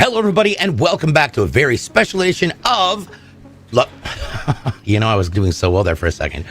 Hello, everybody, and welcome back to a very special edition of... You know, I was doing so well there for a second.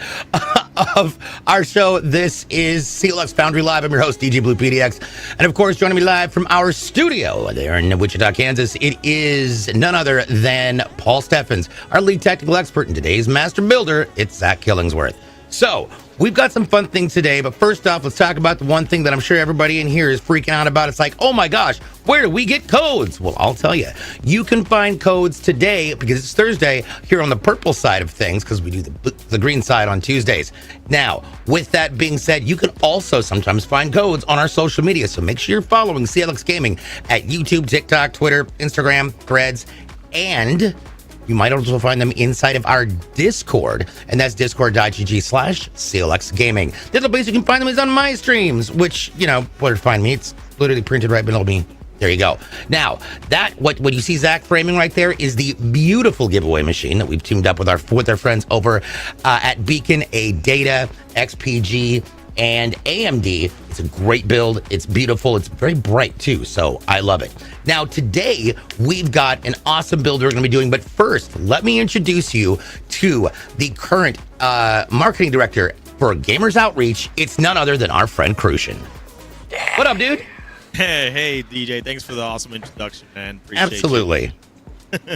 Of our show. This is CLX Foundry Live. I'm your host, DJ Blue PDX. And, of course, joining me live from our studio there in Wichita, Kansas, it is none other than Paul Steffens, our lead technical expert, and today's master builder. It's Zach Killingsworth. So, we've got some fun things today, but first off, let's talk about the one thing that I'm sure everybody in here is freaking out about. It's like, oh my gosh, where do we get codes? Well, I'll tell you. You can find codes today, because it's Thursday, here on the purple side of things, because we do the green side on Tuesdays. Now, with that being said, you can also sometimes find codes on our social media, so make sure you're following CLX Gaming at YouTube, TikTok, Twitter, Instagram, Threads, and... you might also find them inside of our Discord, and that's discord.gg/CLXgaming. The other place you can find them is on my streams, which, you know, where to find me, it's literally printed right below me. There you go. Now, that what you see Zach framing right there is the beautiful giveaway machine that we've teamed up with our friends over at Beacon, A Data, XPG, and AMD. It's a great build. It's beautiful. It's very bright too, so I love it. Now today we've got an awesome build we're going to be doing, but first let me introduce you to the current marketing director for Gamers Outreach. It's none other than our friend Crucian. What up, dude? Hey DJ, thanks for the awesome introduction, man. Appreciate Absolutely.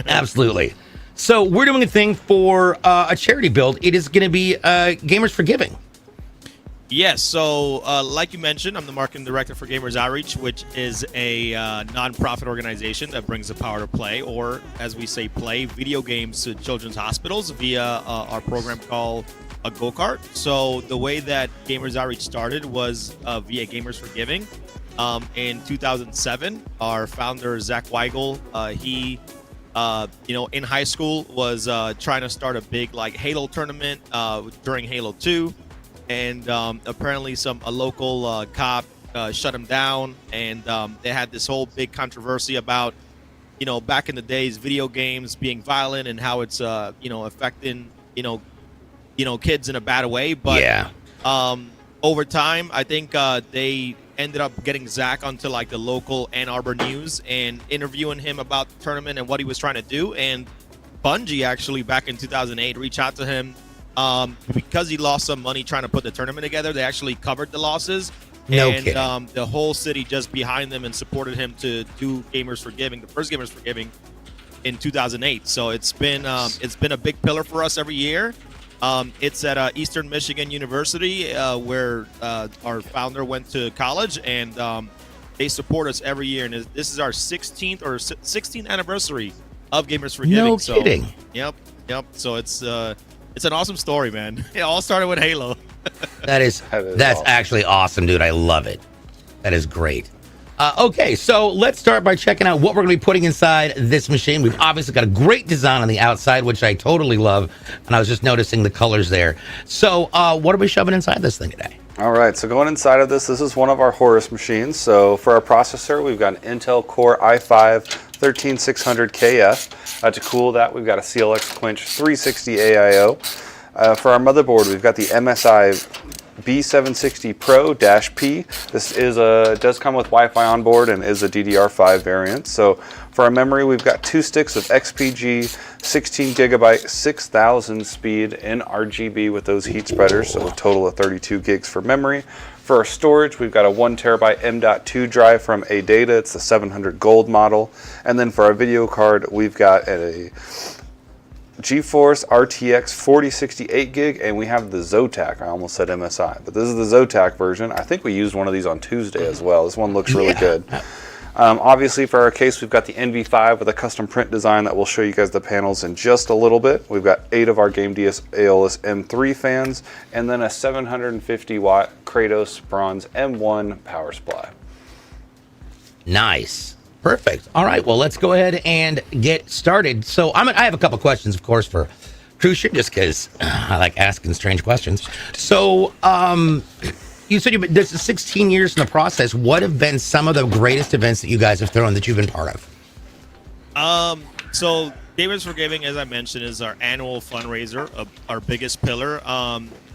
Absolutely. So we're doing a thing for a charity build. It is going to be Gamers for Giving. Yes. So, like you mentioned, I'm the marketing director for Gamers Outreach, which is a nonprofit organization that brings the power to play, or as we say, play video games to children's hospitals via our program called a go-kart. So the way that Gamers Outreach started was via Gamers for Giving. In 2007, our founder Zach Weigel, he in high school was trying to start a big like Halo tournament during Halo 2. And apparently a local cop shut him down, and they had this whole big controversy about, back in the days, video games being violent and how it's, affecting, kids in a bad way. But Yeah. over time, I think they ended up getting Zach onto like the local Ann Arbor News and interviewing him about the tournament and what he was trying to do. And Bungie actually back in 2008 reached out to him. Because he lost some money trying to put the tournament together, they actually covered the losses. No kidding. The whole city just behind them and supported him to do Gamers for Giving, the first Gamers for Giving in 2008. So it's been a big pillar for us every year. It's at Eastern Michigan University, where our founder went to college, and they support us every year. And this is our 16th anniversary of Gamers for Giving. No kidding. So, yep. So it's an awesome story, man. It all started with Halo. That's awesome. actually awesome, dude. I love it. That is great. Okay, so let's start by checking out what we're going to be putting inside this machine. We've obviously got a great design on the outside, which I totally love, and I was just noticing the colors there. So what are we shoving inside this thing today? All right, so going inside of this is one of our Horus machines. So for our processor, we've got an Intel Core i5 13600KF. To cool that, we've got a CLX Quench 360 AIO. For our motherboard, we've got the MSI B760 Pro-P. This does come with Wi-Fi on board and is a DDR5 variant. So for our memory, we've got 2 sticks of XPG 16 gigabyte 6000 speed in RGB with those heat spreaders, so a total of 32 gigs for memory. For our storage, we've got a 1 terabyte M.2 drive from ADATA. It's the 700 Gold model. And then for our video card, we've got a GeForce RTX 4068 gig, and we have the Zotac. I almost said MSI, but this is the Zotac version. I think we used one of these on Tuesday as well. This one looks really good. Obviously, for our case, we've got the NV5 with a custom print design that will show you guys the panels in just a little bit. We've got 8 of our Game DS Aeolus M3 fans, and then a 750 watt Kratos Bronze M1 power supply. Nice. Perfect. All right, well, let's go ahead and get started. So I have a couple questions, of course, for Crucian, just because I like asking strange questions. So you said this is 16 years in the process. What have been some of the greatest events that you guys have thrown that you've been part of? So Gamers for Giving, as I mentioned, is our annual fundraiser, our biggest pillar.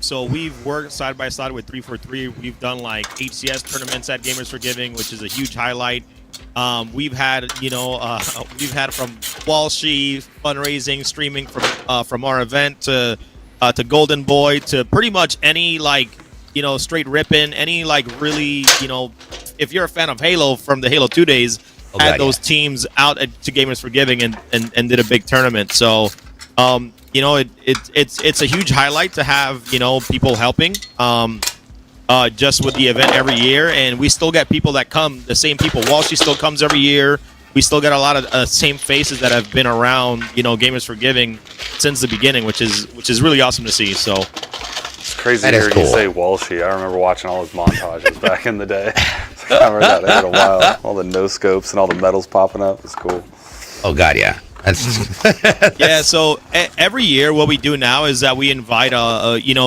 So we've worked side by side with 343. We've done like HCS tournaments at Gamers for Giving, which is a huge highlight. We've had, from Walshy fundraising, streaming from our event to Golden Boy to pretty much any straight ripping, any really, if you're a fan of Halo from the Halo 2 days, had those teams out to Gamers for Giving and did a big tournament. So, it's a huge highlight to have, people helping. Just with the event every year, and we still get people that come, the same people. Walshy still comes every year. We still get a lot of same faces that have been around, Gamers for Giving since the beginning, which is really awesome to see. So it's crazy hearing you say Walshy. I remember watching all his montages back in the day. I remember that in a while. All the no scopes and all the medals popping up. It's cool. Oh God, yeah. Yeah, so every year what we do now is that we invite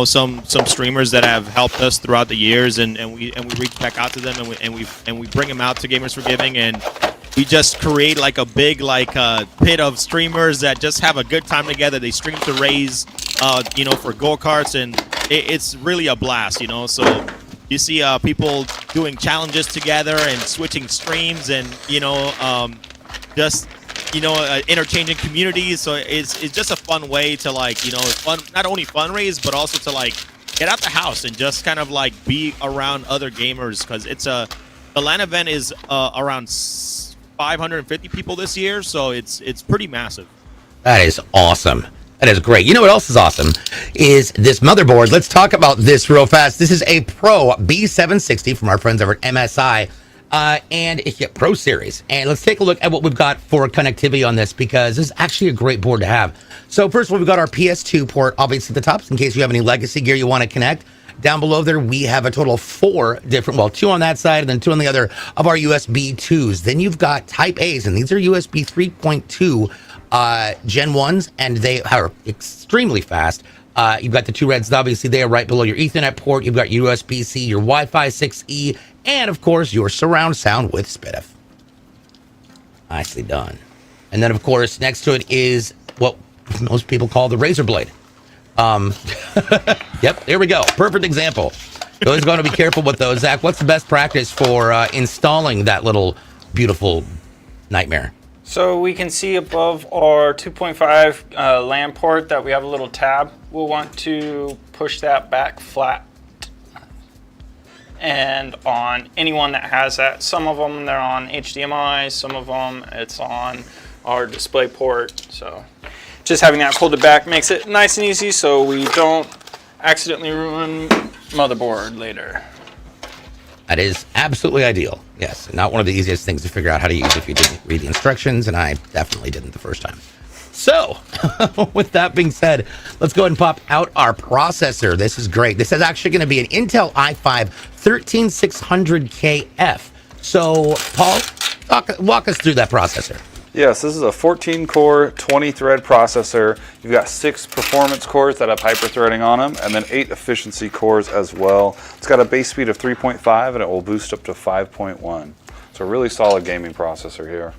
some streamers that have helped us throughout the years, and we reach back out to them, and we bring them out to Gamers for Giving, and we just create like a big pit of streamers that just have a good time together. They stream to raise for go-karts, and it's really a blast, so you see people doing challenges together and switching streams, and just interchanging communities. So it's just a fun way to fun, not only fundraise, but also to get out the house and just kind of be around other gamers, because the LAN event is around 550 people this year, so it's pretty massive. That is awesome. That is great. You know what else is awesome is this motherboard. Let's talk about this real fast. This is a Pro B760 from our friends over at MSI, and it's a Pro Series. And let's take a look at what we've got for connectivity on this, because this is actually a great board to have. So first of all, we've got our PS2 port, obviously at the top, in case you have any legacy gear you want to connect. Down below there, we have a total of 4 different, well, 2 on that side and then 2 on the other of our USB 2s. Then you've got Type A's, and these are USB 3.2 Gen 1s, and they are extremely fast. You've got the 2 reds, obviously, they are right below your Ethernet port. You've got USB-C, your Wi-Fi 6E, and, of course, your surround sound with SPDIF. Nicely done. And then, of course, next to it is what most people call the razor blade. Yep, there we go. Perfect example. You always going to be careful with those. Zach, what's the best practice for installing that little beautiful nightmare? So we can see above our 2.5 LAN port that we have a little tab. We'll want to push that back flat. And on anyone that has that, some of them they're on HDMI, some of them it's on our display port. So just having that pulled back makes it nice and easy so we don't accidentally ruin motherboard later. That is absolutely ideal. Yes, not one of the easiest things to figure out how to use if you didn't read the instructions, and I definitely didn't the first time. So, with that being said, let's go ahead and pop out our processor. This is great. This is actually going to be an Intel i5 13600KF. So, Paul, walk us through that processor. Yes, this is a 14-core, 20-thread processor. You've got 6 performance cores that have hyper-threading on them, and then 8 efficiency cores as well. It's got a base speed of 3.5, and it will boost up to 5.1. So a really solid gaming processor here.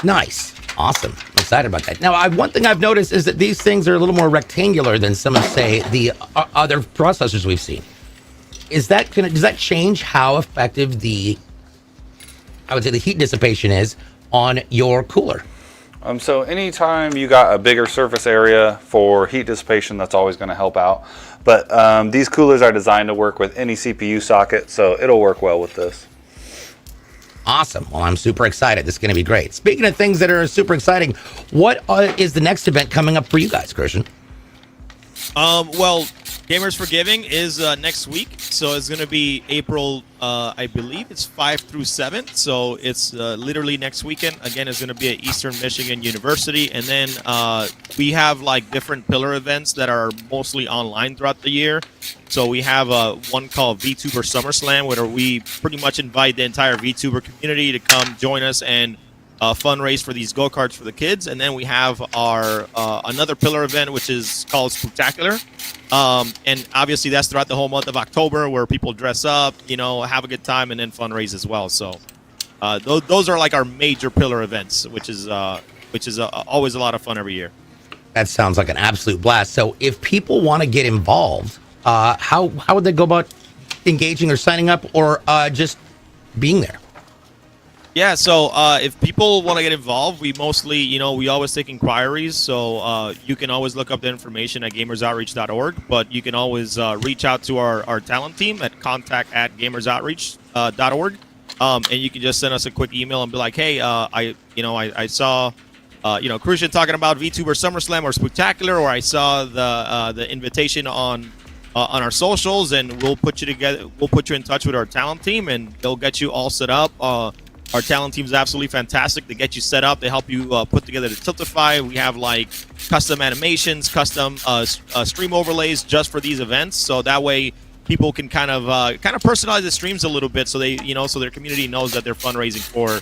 Nice. Awesome. I'm excited about that. Now, one thing I've noticed is that these things are a little more rectangular than some of, say, the other processors we've seen. Does that change how effective I would say the heat dissipation is on your cooler? So anytime you got a bigger surface area for heat dissipation, that's always going to help out. But these coolers are designed to work with any CPU socket, so it'll work well with this. Awesome. Well, I'm super excited. This is going to be great. Speaking of things that are super exciting, what is the next event coming up for you guys, Christian? Well, Gamers for Giving is next week, so it's going to be April, I believe it's 5 through 7, so it's literally next weekend. Again, it's going to be at Eastern Michigan University, and then we have like different pillar events that are mostly online throughout the year. So we have one called VTuber SummerSlam, where we pretty much invite the entire VTuber community to come join us and fundraise for these go-karts for the kids. And then we have our another pillar event, which is called Spectacular. And obviously that's throughout the whole month of October, where people dress up, have a good time, and then fundraise as well. So those are like our major pillar events, which is always a lot of fun every year. That sounds like an absolute blast. So if people want to get involved, how would they go about engaging or signing up, or just being there? Yeah, so if people want to get involved, we mostly, we always take inquiries. So you can always look up the information at gamersoutreach.org, but you can always reach out to our talent team at contact@gamersoutreach.org. And you can just send us a quick email and be like, hey, I saw, Christian talking about VTuber SummerSlam or Spectacular, or I saw the invitation on our socials, and we'll put you together. We'll put you in touch with our talent team, and they'll get you all set up. Our talent team is absolutely fantastic. They get you set up. They help you put together the Tiltify. We have like custom animations, custom stream overlays just for these events. So that way people can kind of personalize the streams a little bit, so they so their community knows that they're fundraising for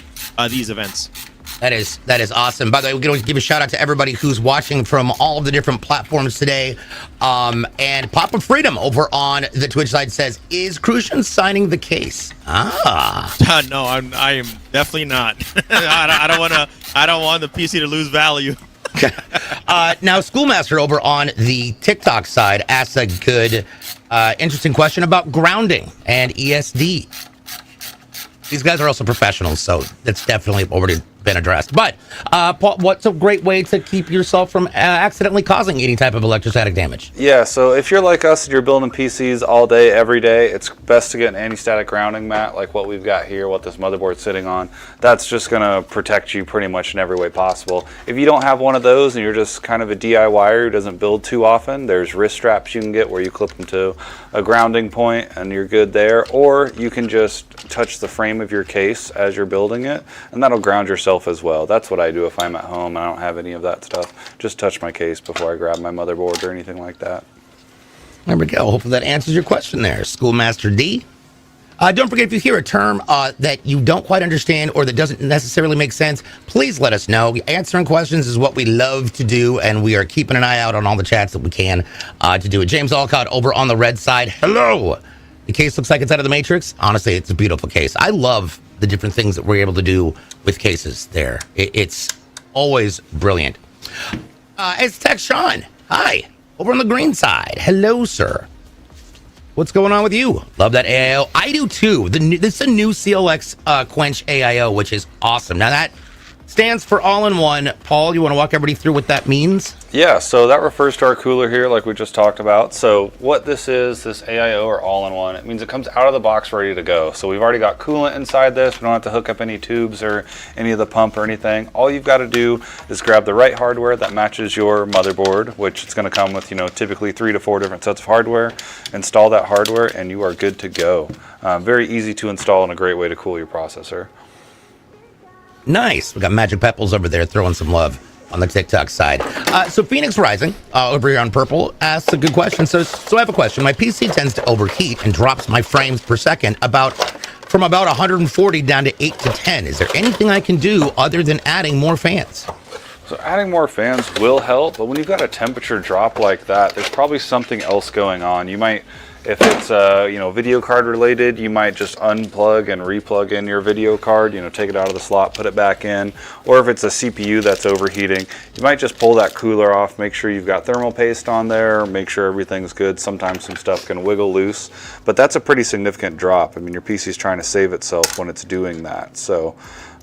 these events. That is awesome. By the way, we're going to give a shout out to everybody who's watching from all of the different platforms today. And Pop of Freedom over on the Twitch side says, "Is Crucian signing the case?" No, I am definitely not. I don't want the PC to lose value. Now, Schoolmaster over on the TikTok side asks a good, interesting question about grounding and ESD. These guys are also professionals, so that's definitely already been addressed. But Paul, what's a great way to keep yourself from accidentally causing any type of electrostatic damage? Yeah, so if you're like us and you're building PCs all day, every day, it's best to get an anti-static grounding mat like what we've got here, what this motherboard's sitting on. That's just going to protect you pretty much in every way possible. If you don't have one of those and you're just kind of a DIYer who doesn't build too often, there's wrist straps you can get where you clip them to a grounding point and you're good there. Or you can just touch the frame of your case as you're building it, and that'll ground yourself as well. That's what I do if I'm at home and I don't have any of that stuff. Just touch my case before I grab my motherboard or anything like that. There we go. Hopefully that answers your question there, Schoolmaster D. Don't forget, if you hear a term that you don't quite understand or that doesn't necessarily make sense, please let us know. Answering questions is what we love to do, and we are keeping an eye out on all the chats that we can to do it. James Alcott over on the red side. Hello. The case looks like it's out of the Matrix. Honestly, it's a beautiful case. I love the different things that we're able to do with cases there. It's always brilliant. It's Tech Sean. Hi. Over on the green side. Hello, sir. What's going on with you? Love that AIO. I do too. This is a new CLX Quench AIO, which is awesome. Now that stands for all-in-one. Paul, you want to walk everybody through what that means? Yeah, so that refers to our cooler here like we just talked about. So what this is, this AIO or all-in-one, it means it comes out of the box ready to go. So we've already got coolant inside this. We don't have to hook up any tubes or any of the pump or anything. All you've got to do is grab the right hardware that matches your motherboard, which it's going to come with, typically 3 to 4 different sets of hardware. Install that hardware and you are good to go. Very easy to install and a great way to cool your processor. Nice. We got Magic Pepples over there throwing some love on the TikTok side. So Phoenix Rising over here on Purple asks a good question. So I have a question. My PC tends to overheat and drops my frames per second from about 140 down to 8 to 10. Is there anything I can do other than adding more fans? So adding more fans will help, but when you've got a temperature drop like that, there's probably something else going on. You might, if it's video card related, you might just unplug and replug in your video card, take it out of the slot, put it back in. Or if it's a CPU that's overheating, you might just pull that cooler off, make sure you've got thermal paste on there, make sure everything's good. Sometimes some stuff can wiggle loose, but that's a pretty significant drop. I mean, your PC's trying to save itself when it's doing that. So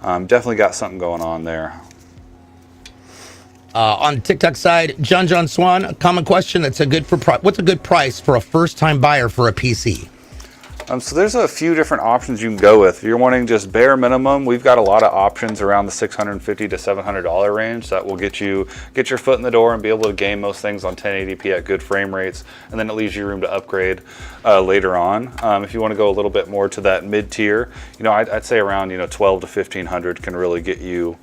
definitely got something going on there. On the TikTok side, John Swan, a common question that's what's a good price for a first-time buyer for a PC? So there's a few different options you can go with. If you're wanting just bare minimum, we've got a lot of options around the $650 to $700 range that will get your foot in the door and be able to game most things on 1080p at good frame rates, and then it leaves you room to upgrade later on. If you want to go a little bit more to that mid-tier, I'd say around $1,200 to $1,500 can really get you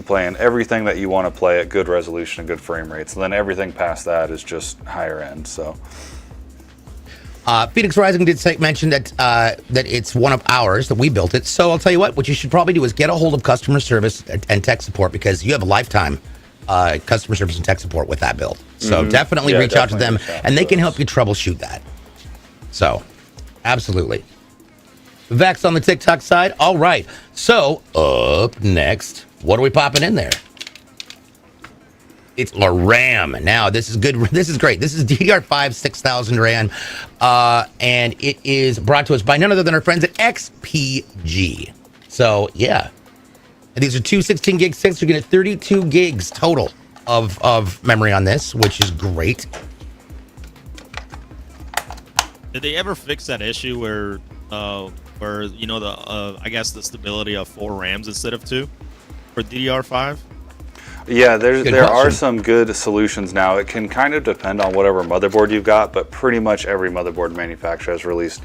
playing everything that you want to play at good resolution and good frame rates. And then everything past that is just higher end. So Phoenix Rising did mention that it's one of ours, that we built it. So I'll tell you what you should probably do is get a hold of customer service and tech support, because you have a lifetime customer service and tech support with that build. So definitely reach out to them, and they can help you troubleshoot that. So absolutely. Vex on the TikTok side. All right. So up next, what are we popping in there? It's a RAM. Now, this is good. This is great. This is DDR5 6000 RAM, and it is brought to us by none other than our friends at XPG. So, yeah. And these are two 16 gig sticks. You're going to get 32 gigs total of memory on this, which is great. Did they ever fix that issue where I guess the stability of 4 RAMs instead of 2 for DDR5? Yeah, there are some good solutions now. It can kind of depend on whatever motherboard you've got, but pretty much every motherboard manufacturer has released,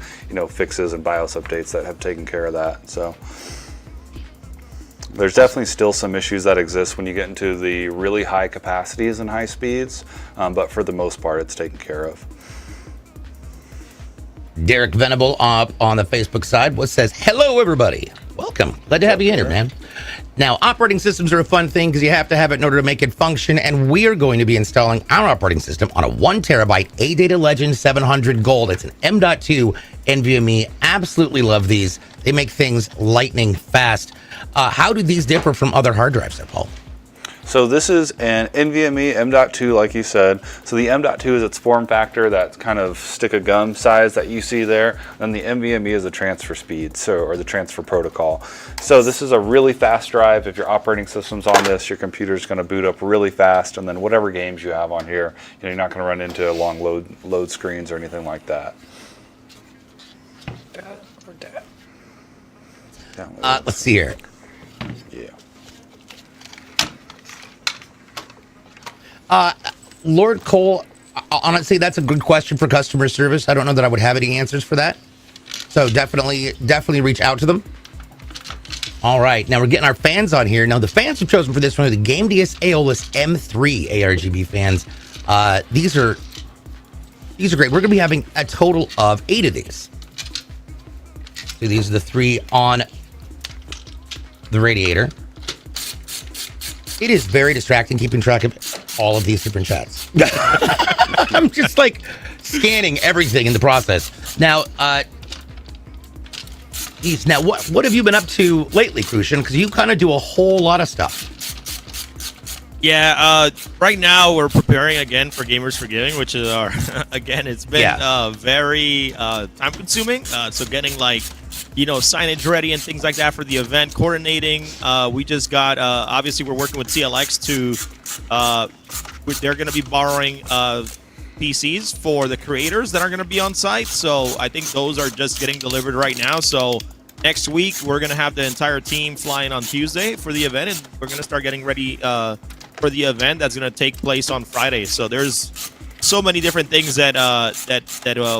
fixes and BIOS updates that have taken care of that. So there's definitely still some issues that exist when you get into the really high capacities and high speeds, but for the most part, it's taken care of. Derek Venable on the Facebook side says, hello, everybody. Welcome. Glad to have you in here, man. Now, operating systems are a fun thing because you have to have it in order to make it function, and we are going to be installing our operating system on a 1 terabyte AData Legend 700 Gold. It's an M.2 NVMe. Absolutely love these. They make things lightning fast. How do these differ from other hard drives there, Paul? So this is an NVMe M.2, like you said. So the M.2 is its form factor, that kind of stick of gum size that you see there. And the NVMe is the transfer speed, or the transfer protocol. So this is a really fast drive. If your operating system's on this, your computer's going to boot up really fast. And then whatever games you have on here, you're not going to run into long load screens or anything like that. Dad or dad? Let's see here. Yeah. Lord Cole, honestly, that's a good question for customer service. I don't know that I would have any answers for that. So definitely reach out to them. All right, now we're getting our fans on here. Now the fans we've chosen for this one are the GameDS Aeolus M3 ARGB fans. These are great. We're going to be having a total of 8 of these. So these are the 3 on the radiator. It is very distracting keeping track of all of these different chats. I'm just like scanning everything in the process. Now, what have you been up to lately, Crucian? Because you kind of do a whole lot of stuff. Yeah, right now we're preparing again for Gamers for Giving, which is our again. It's been very time consuming. So getting signage ready and things like that for the event, coordinating. We just got obviously we're working with CLX they're going to be borrowing PCs for the creators that are going to be on site. So I think those are just getting delivered right now. So next week we're going to have the entire team flying on Tuesday for the event, and we're going to start getting ready for the event that's going to take place on Friday. So there's so many different things that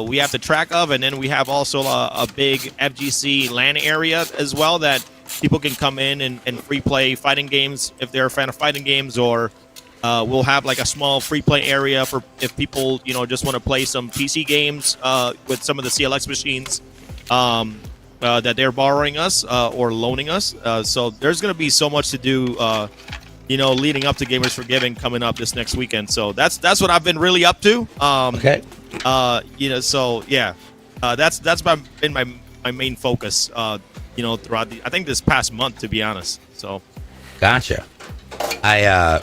we have to track of, and then we have also a big FGC LAN area as well that people can come in and free play fighting games if they're a fan of fighting games, or we'll have like a small free play area for if people just want to play some PC games with some of the CLX machines that they're borrowing us or loaning us. So there's going to be so much to do. Leading up to Gamers for Giving coming up this next weekend. So that's what I've been really up to. Okay. So yeah, that's been my main focus. Throughout I think this past month, to be honest. So. Gotcha. I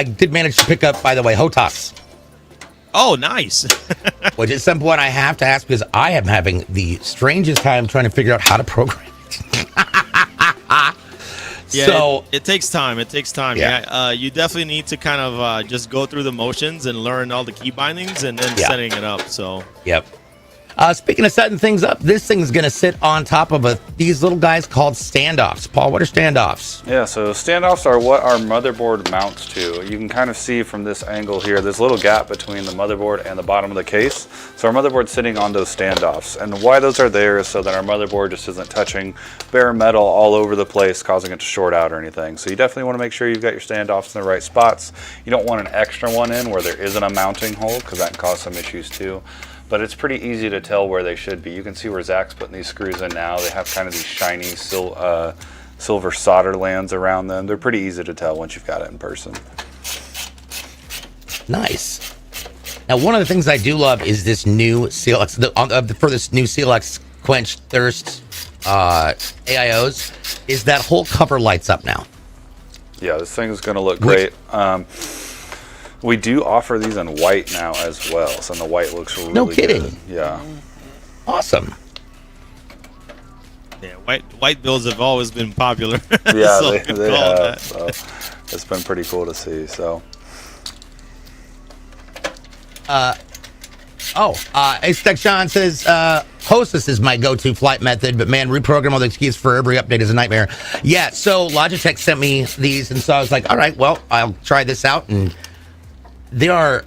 did manage to pick up, by the way, Hotas. Oh, nice. Which at some point I have to ask because I am having the strangest time trying to figure out how to program it. Yeah, so it takes time. It takes time. Yeah. You definitely need to kind of just go through the motions and learn all the key bindings and then setting it up. So. Yep. Speaking of setting things up, this thing's going to sit on top of these little guys called standoffs. Paul, what are standoffs? Yeah, so standoffs are what our motherboard mounts to. You can kind of see from this angle here, there's a little gap between the motherboard and the bottom of the case. So our motherboard's sitting on those standoffs. And why those are there is so that our motherboard just isn't touching bare metal all over the place, causing it to short out or anything. So you definitely want to make sure you've got your standoffs in the right spots. You don't want an extra one in where there isn't a mounting hole, because that can cause some issues too. But it's pretty easy to tell where they should be. You can see where Zach's putting these screws in now. They have kind of these shiny silver solder lands around them. They're pretty easy to tell once you've got it in person. Nice. Now, one of the things I do love is this new CLX, for this new CLX Quench Thirst AIOs, is that whole cover lights up now. Yeah, this thing is going to look great. We do offer these in white now as well, so the white looks really good. No kidding. Yeah. Awesome. Yeah, white builds have always been popular. Yeah, so they have. So it's been pretty cool to see. So. Ace Sean says, Hostess is my go-to flight method, but man, reprogram all the keys for every update is a nightmare. Yeah, so Logitech sent me these, and so I was like, all right, well, I'll try this out, and there are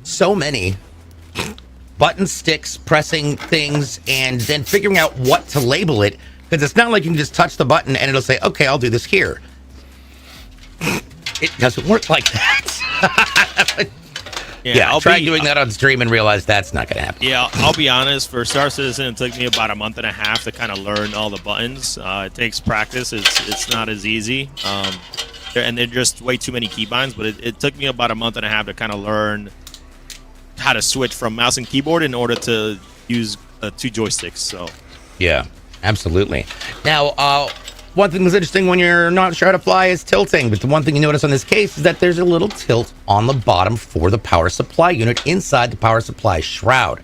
so many button sticks, pressing things, and then figuring out what to label it, because it's not like you can just touch the button and it'll say, okay, I'll do this here. It doesn't work like that. Yeah, I tried doing that on stream and realized that's not going to happen. Yeah, I'll be honest. For Star Citizen, it took me about a month and a half to kind of learn all the buttons. It takes practice. It's not as easy. And they're just way too many keybinds, but it took me about a month and a half to kind of learn how to switch from mouse and keyboard in order to use 2 joysticks. So yeah, absolutely. Now one thing that's interesting when you're not sure how to fly is tilting. But the one thing you notice on this case is that there's a little tilt on the bottom for the power supply unit inside the power supply shroud.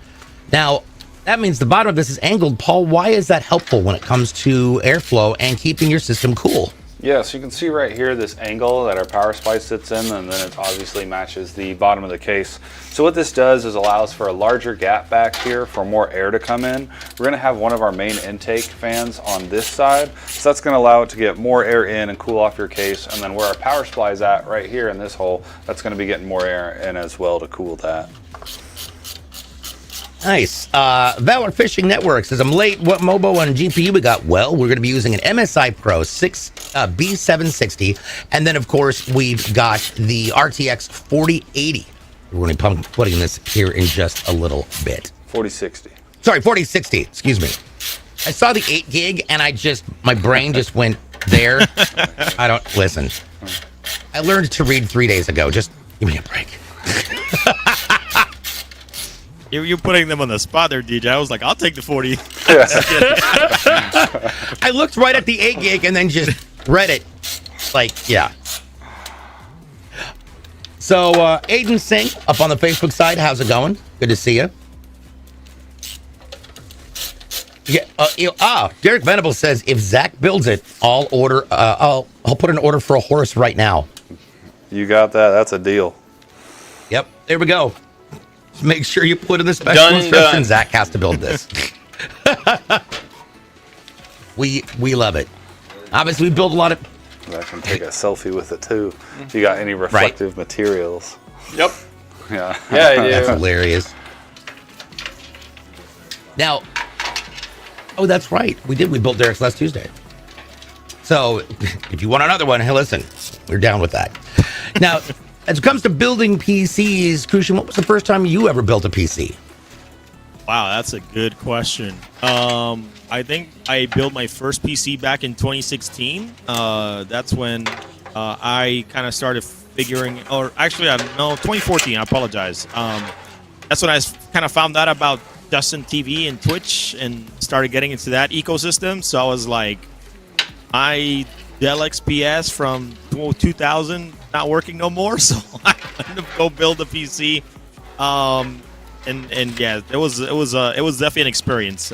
Now, that means the bottom of this is angled. Paul, why is that helpful when it comes to airflow and keeping your system cool? Yeah, so you can see right here this angle that our power supply sits in, and then it obviously matches the bottom of the case. So what this does is allows for a larger gap back here for more air to come in. We're going to have one of our main intake fans on this side, so that's going to allow it to get more air in and cool off your case. And then where our power supply is at right here in this hole, that's going to be getting more air in as well to cool that. Nice. Valor Fishing Network says, I'm late. What MOBO and GPU we got? Well, we're going to be using an MSI Pro 6 B760. And then, of course, we've got the RTX 4080. We're going to be putting this here in just a little bit. 4060. Sorry, 4060. Excuse me. I saw the 8 gig and my brain just went there. I don't listen. I learned to read 3 days ago. Just give me a break. You're putting them on the spot there, DJ. I was like, I'll take the 40. I looked right at the 8 gig and then just read it. Like, yeah. So, Aiden Singh up on the Facebook side. How's it going? Good to see you. Yeah. Derek Venable says, if Zach builds it, I'll put an order for a horse right now. You got that. That's a deal. Yep. There we go. Make sure you put in the special instructions. Zach has to build this. we love it. Obviously, we build a lot of. I can take a selfie with it too. If you got any reflective materials. Yep. Yeah. Yeah, I do. That's hilarious. Now, oh, that's right. We did. We built Derek's last Tuesday. So, if you want another one, hey, listen, we're down with that. Now. As it comes to building PCs, Kushin, what was the first time you ever built a PC? Wow, that's a good question. I think I built my first PC back in 2016. That's when I kind of started figuring, or actually, no, 2014. I apologize. That's when I kind of found out about Justin TV and Twitch and started getting into that ecosystem. So I was like, Dell XPS from 2000 not working no more, so I had to go build a PC. And yeah, it was definitely an experience.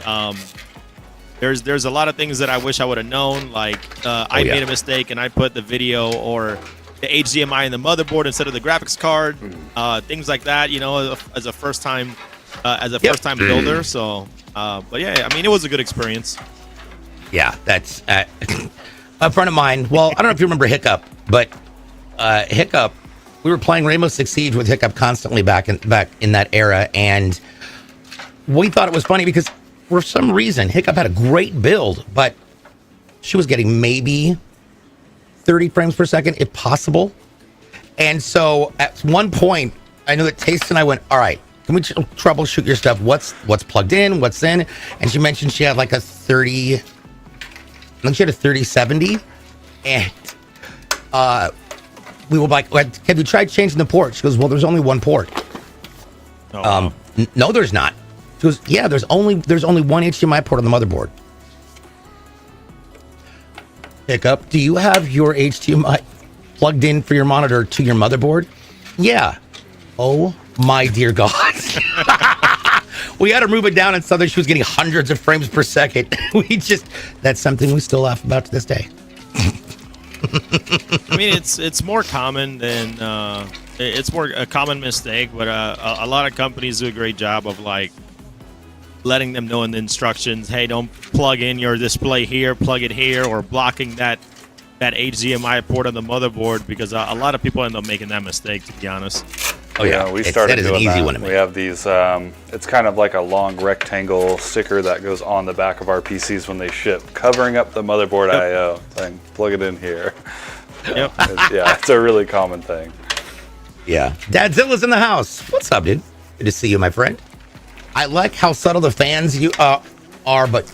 There's a lot of things that I wish I would have known. Like I made a mistake and I put the video or the HDMI in the motherboard instead of the graphics card. Things like that, you know, as a first time first time builder. So, but yeah, I mean, it was a good experience. Yeah, that's a friend of mine. Well, I don't know if you remember Hiccup, but Hiccup, we were playing Rainbow Six Siege with Hiccup constantly back in that era, and we thought it was funny because for some reason Hiccup had a great build, but she was getting maybe 30 frames per second, if possible. And so at one point, I know that Taste and I went, all right, can we troubleshoot your stuff? What's plugged in? What's in? And she mentioned she had like a 30. I think she had a 3070, and we were like, have you tried changing the port? She goes, well, there's only one port. Oh, wow. No, there's not. She goes, yeah, there's only one HDMI port on the motherboard. Hiccup, do you have your HDMI plugged in for your monitor to your motherboard? Yeah. Oh my dear God. We had to move it down and suddenly she was getting hundreds of frames per second. That's something we still laugh about to this day. I mean, it's more common than it's more a common mistake, but a lot of companies do a great job of like letting them know in the instructions, hey, don't plug in your display here, plug it here, or blocking that HDMI port on the motherboard, because a lot of people end up making that mistake, to be honest. Oh yeah, we started doing that. We have these, it's kind of like a long rectangle sticker that goes on the back of our PCs when they ship, covering up the motherboard I/O, saying plug it in here. Yep. It's a really common thing. Yeah. Dadzilla's in the house. What's up, dude? Good to see you, my friend. I like how subtle the fans you are, but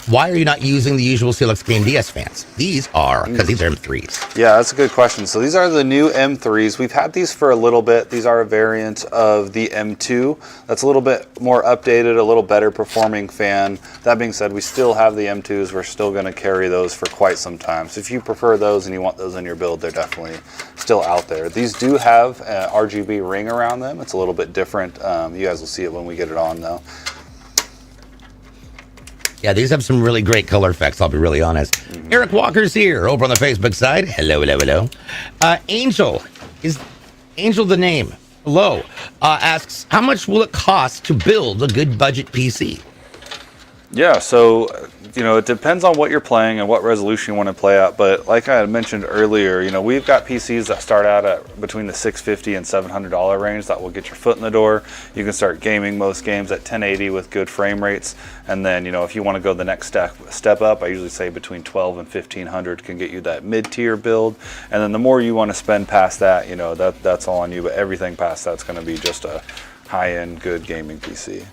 why are you not using the usual CLX Game DS fans? These are, because these are M3s. Yeah, that's a good question. So these are the new M3s. We've had these for a little bit. These are a variant of the M2. That's a little bit more updated, a little better performing fan. That being said, we still have the M2s. We're still going to carry those for quite some time. So if you prefer those and you want those in your build, they're definitely still out there. These do have an RGB ring around them. It's a little bit different. You guys will see it when we get it on, though. Yeah, these have some really great color effects, I'll be really honest. Eric Walker's here over on the Facebook side. Hello, hello, hello. Angel, is Angel the name? Hello. Asks, how much will it cost to build a good budget PC? Yeah, so, it depends on what you're playing and what resolution you want to play at. But like I had mentioned earlier, we've got PCs that start out at between the $650 and $700 range that will get your foot in the door. You can start gaming most games at 1080 with good frame rates. And then, if you want to go the next step up, I usually say between $1,200 and $1,500 can get you that mid-tier build. And then the more you want to spend past that, that's all on you. But everything past that's going to be just a high-end, good gaming PC.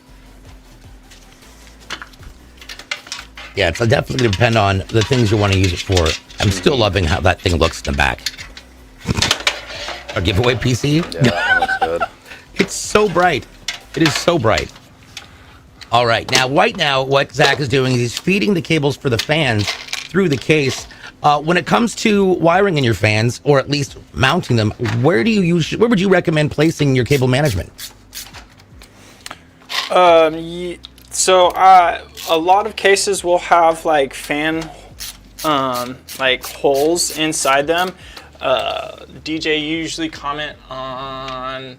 Yeah, it's definitely depend on the things you want to use it for. I'm still loving how that thing looks in the back. A giveaway PC? Yeah, that looks good. It's so bright. It is so bright. All right, right now, what Zach is doing is he's feeding the cables for the fans through the case. When it comes to wiring in your fans, or at least mounting them, where would you recommend placing your cable management? So a lot of cases will have like fan holes inside them. DJ usually comment on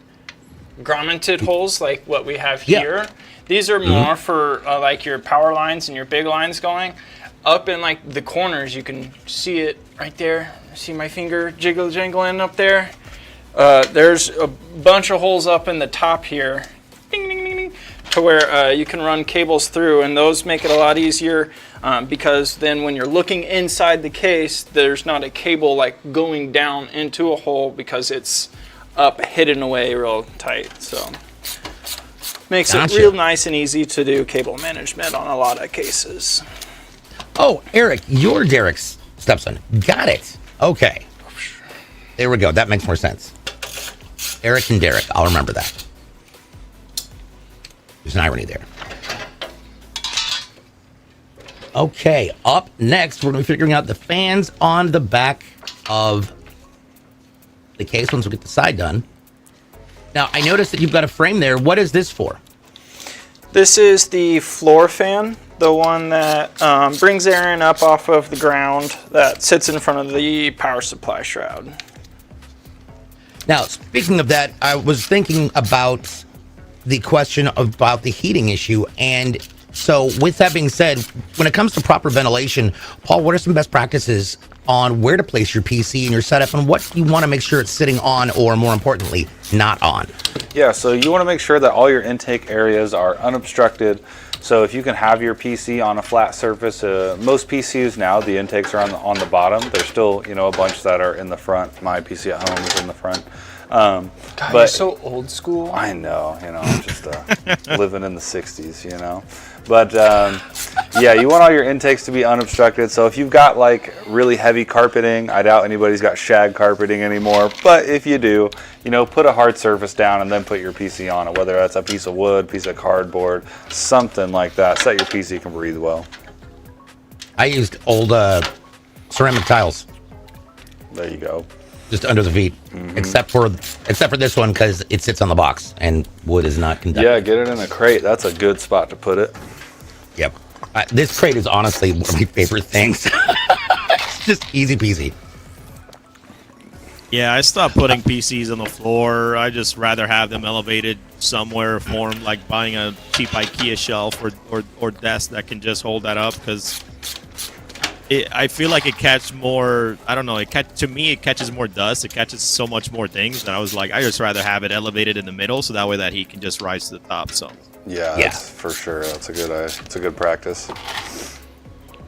grommeted holes like what we have here. These are more for like your power lines and your big lines going. Up in like the corners, you can see it right there. See my finger jingling up there? There's a bunch of holes up in the top here. Ding, ding, ding, ding. To where you can run cables through, and those make it a lot easier because then when you're looking inside the case, there's not a cable like going down into a hole because it's up hidden away real tight. So makes it real nice and easy to do cable management on a lot of cases. Oh, Eric, you're Derek's stepson. Got it. Okay. There we go. That makes more sense. Eric and Derek. I'll remember that. There's an irony there. Okay, up next, we're going to be figuring out the fans on the back of the case once we get the side done. Now, I noticed that you've got a frame there. What is this for? This is the floor fan, the one that brings air in up off of the ground that sits in front of the power supply shroud. Now, speaking of that, I was thinking about the question about the heating issue. And so with that being said, when it comes to proper ventilation, Paul, what are some best practices on where to place your PC and your setup and what you want to make sure it's sitting on, or more importantly, not on? Yeah, so you want to make sure that all your intake areas are unobstructed. So if you can have your PC on a flat surface, most PCs now, the intakes are on the bottom. There's still, a bunch that are in the front. My PC at home is in the front. God, but you're so old school. I know, I'm just living in the 60s, But yeah, you want all your intakes to be unobstructed. So if you've got like really heavy carpeting, I doubt anybody's got shag carpeting anymore. But if you do, put a hard surface down and then put your PC on it, whether that's a piece of wood, piece of cardboard, something like that, so that your PC can breathe well. I used old ceramic tiles. There you go. Just under the feet, except for this one because it sits on the box and wood is not conductive. Yeah, get it in a crate. That's a good spot to put it. Yep. This crate is honestly one of my favorite things. It's just easy peasy. Yeah, I stopped putting PCs on the floor. I just rather have them elevated somewhere, form like buying a cheap IKEA shelf or desk that can just hold that up, because I feel like it catches more. I don't know. To me, it catches more dust. It catches so much more things. And I was like, I just rather have it elevated in the middle, so that way that he can just rise to the top. So yeah, that's for sure. That's a good practice.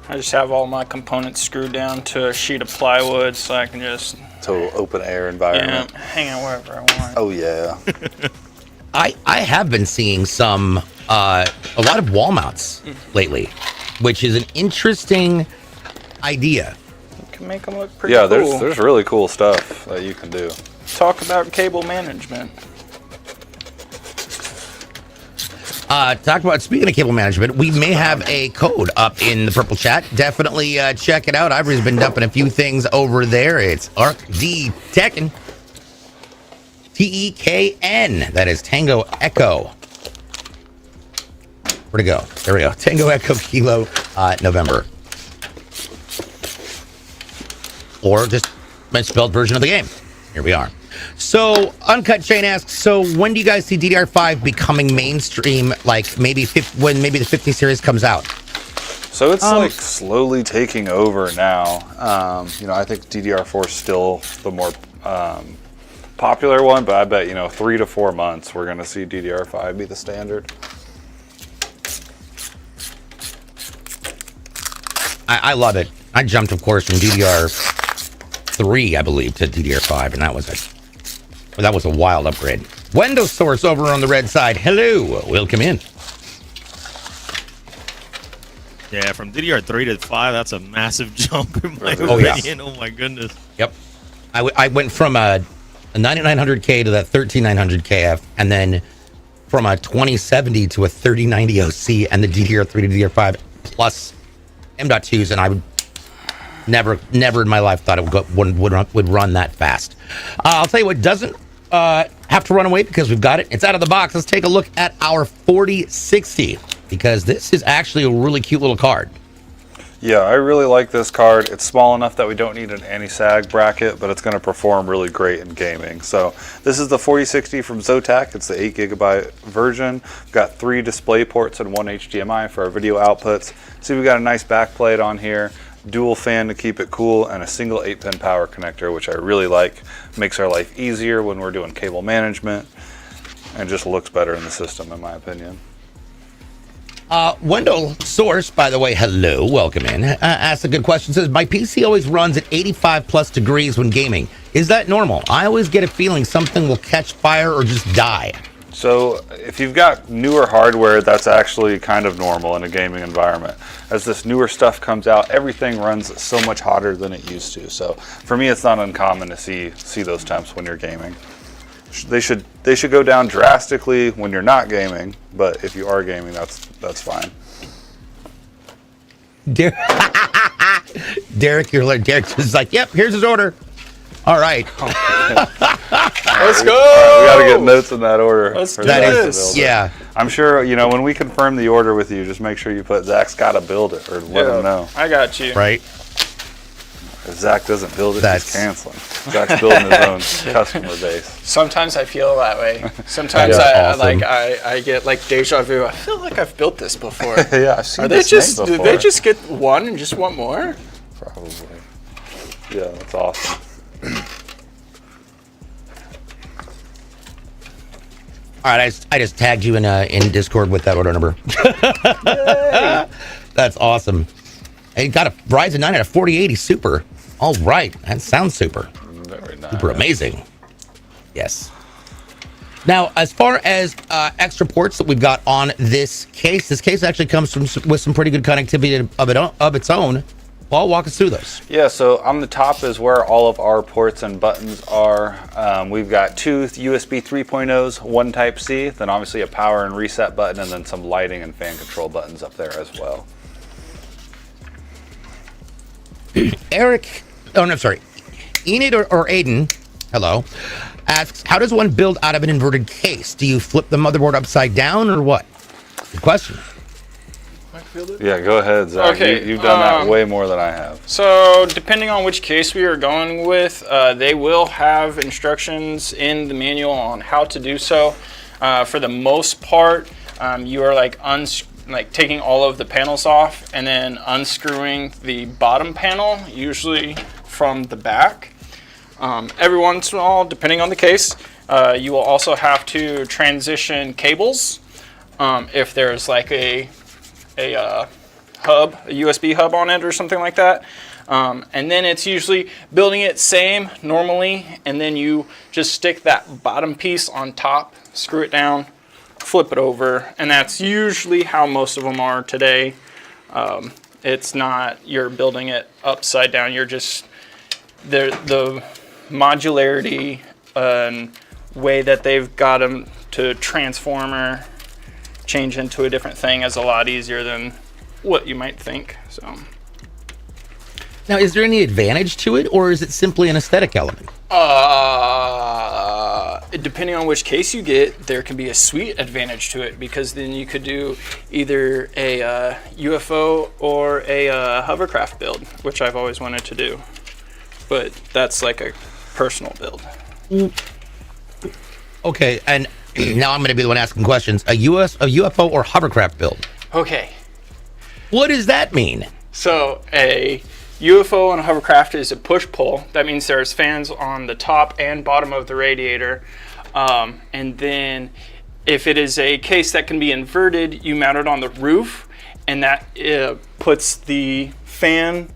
I just have all my components screwed down to a sheet of plywood, so I can just total open air environment. Yeah, hang out wherever I want. Oh yeah. I have been seeing a lot of wall mounts lately. which is an interesting idea. You can make them look pretty Yeah, cool. there's really cool stuff that you can do. Talk about cable management. Talk about, speaking of cable management, we may have a code up in the purple chat. Definitely check it out. Ivory's been dumping a few things over there. It's ARC-D Tekken. TEKN. That is Tango Echo. Where'd it go? There we go. Tango Echo Kilo November. Or just my spelled version of the game. Here we are. So, Uncut Shane asks, so when do you guys see DDR5 becoming mainstream, like maybe when maybe the 50 series comes out? So it's like slowly taking over now. I think DDR4 is still the more popular one, but I bet, 3 to 4 months we're going to see DDR5 be the standard. I love it. I jumped, of course, from DDR3, I believe, to DDR5, and that was a wild upgrade. Windows Source over on the red side. Hello, welcome in. Yeah, from DDR3 to 5, that's a massive jump in my Oh, yeah. opinion. Oh my goodness. Yep. I went from a 9900K to that 13900KF, and then from a 2070 to a 3090 OC, and the DDR3 to DDR5 plus M.2s, and I would never in my life thought it would run that fast. I'll tell you what doesn't have to run away because we've got it. It's out of the box. Let's take a look at our 4060 because this is actually a really cute little card. Yeah, I really like this card. It's small enough that we don't need an anti-sag bracket, but it's going to perform really great in gaming. So this is the 4060 from Zotac. It's the 8GB version. We've got 3 display ports and 1 HDMI for our video outputs. See, we've got a nice backplate on here, dual fan to keep it cool, and a single 8-pin power connector, which I really like. Makes our life easier when we're doing cable management, and just looks better in the system, in my opinion. Wendell Source, by the way, hello, welcome in. Asks a good question. Says, my PC always runs at 85 plus degrees when gaming. Is that normal? I always get a feeling something will catch fire or just die. So if you've got newer hardware, that's actually kind of normal in a gaming environment. As this newer stuff comes out, everything runs so much hotter than it used to. So for me, it's not uncommon to see those temps when you're gaming. They should go down drastically when you're not gaming, but if you are gaming, that's fine. Derek, Derek is like, yep, here's his order. All right. Let's go. We got to get notes in that order. Let's do That this. is, yeah. I'm sure, when we confirm the order with you, just make sure you put Zach's got to build it or let him know. I got you. Right. If Zach doesn't build it, That's- he's canceling. Zach's building his own customer base. Sometimes I feel that way. Sometimes That's awesome. I get like deja vu. I feel like I've built this before. Yeah, I've seen Are they this just? name Did before. they just get one and just want more? Probably. Yeah, that's awesome. All right, I just tagged you in Discord with that order number. That's awesome. And got a Ryzen 9 at a 4080 Super. All right, that sounds super. Very nice. Super amazing. Yes. Now, as far as extra ports that we've got on this case actually comes with some pretty good connectivity of its own. Paul, walk us through those. Yeah, so on the top is where all of our ports and buttons are. We've got 2 USB 3.0s, 1 Type-C, then obviously a power and reset button, and then some lighting and fan control buttons up there as well. Eric, Enid or Aiden, hello, asks, how does one build out of an inverted case? Do you flip the motherboard upside down or what? Good question. Yeah, go ahead, Zach. Okay, You've done that way more than I have. So depending on which case we are going with, they will have instructions in the manual on how to do so. For the most part, you are like taking all of the panels off and then unscrewing the bottom panel, usually from the back. Every once in a while, depending on the case, you will also have to transition cables. If there's like a USB hub on it or something like that. And then it's usually building it same normally, and then you just stick that bottom piece on top, screw it down, flip it over, and that's usually how most of them are today. It's not you're building it upside down. You're just the modularity and way that they've got them to transform or change into a different thing is a lot easier than what you might think. So Now, is there any advantage to it, or is it simply an aesthetic element? Depending on which case you get, there can be a sweet advantage to it, because then you could do either a UFO or a hovercraft build, which I've always wanted to do. But that's like a personal build. Okay, and now I'm going to be the one asking questions. A UFO or hovercraft build? Okay. What does that mean? So a UFO and a hovercraft is a push-pull. That means there's fans on the top and bottom of the radiator. And then if it is a case that can be inverted, you mount it on the roof, and that puts the fan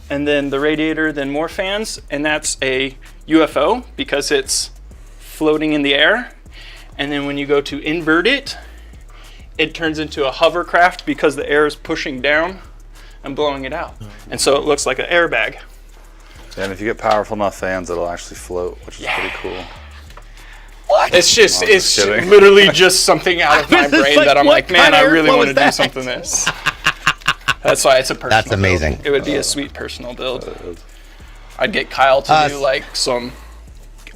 and then the radiator, then more fans, and that's a UFO because it's floating in the air. And then when you go to invert it, it turns into a hovercraft because the air is pushing down and blowing it out. And so it looks like an airbag. And if you get powerful enough fans, it'll actually float, which is pretty cool. What? It's just, I'm it's just kidding. literally just something out of my was just brain like, that I'm what like, man, kind I of really airflow want to is do that? something this. That's why it's a personal That's amazing. build. It would be a sweet personal build. I'd get Kyle to do like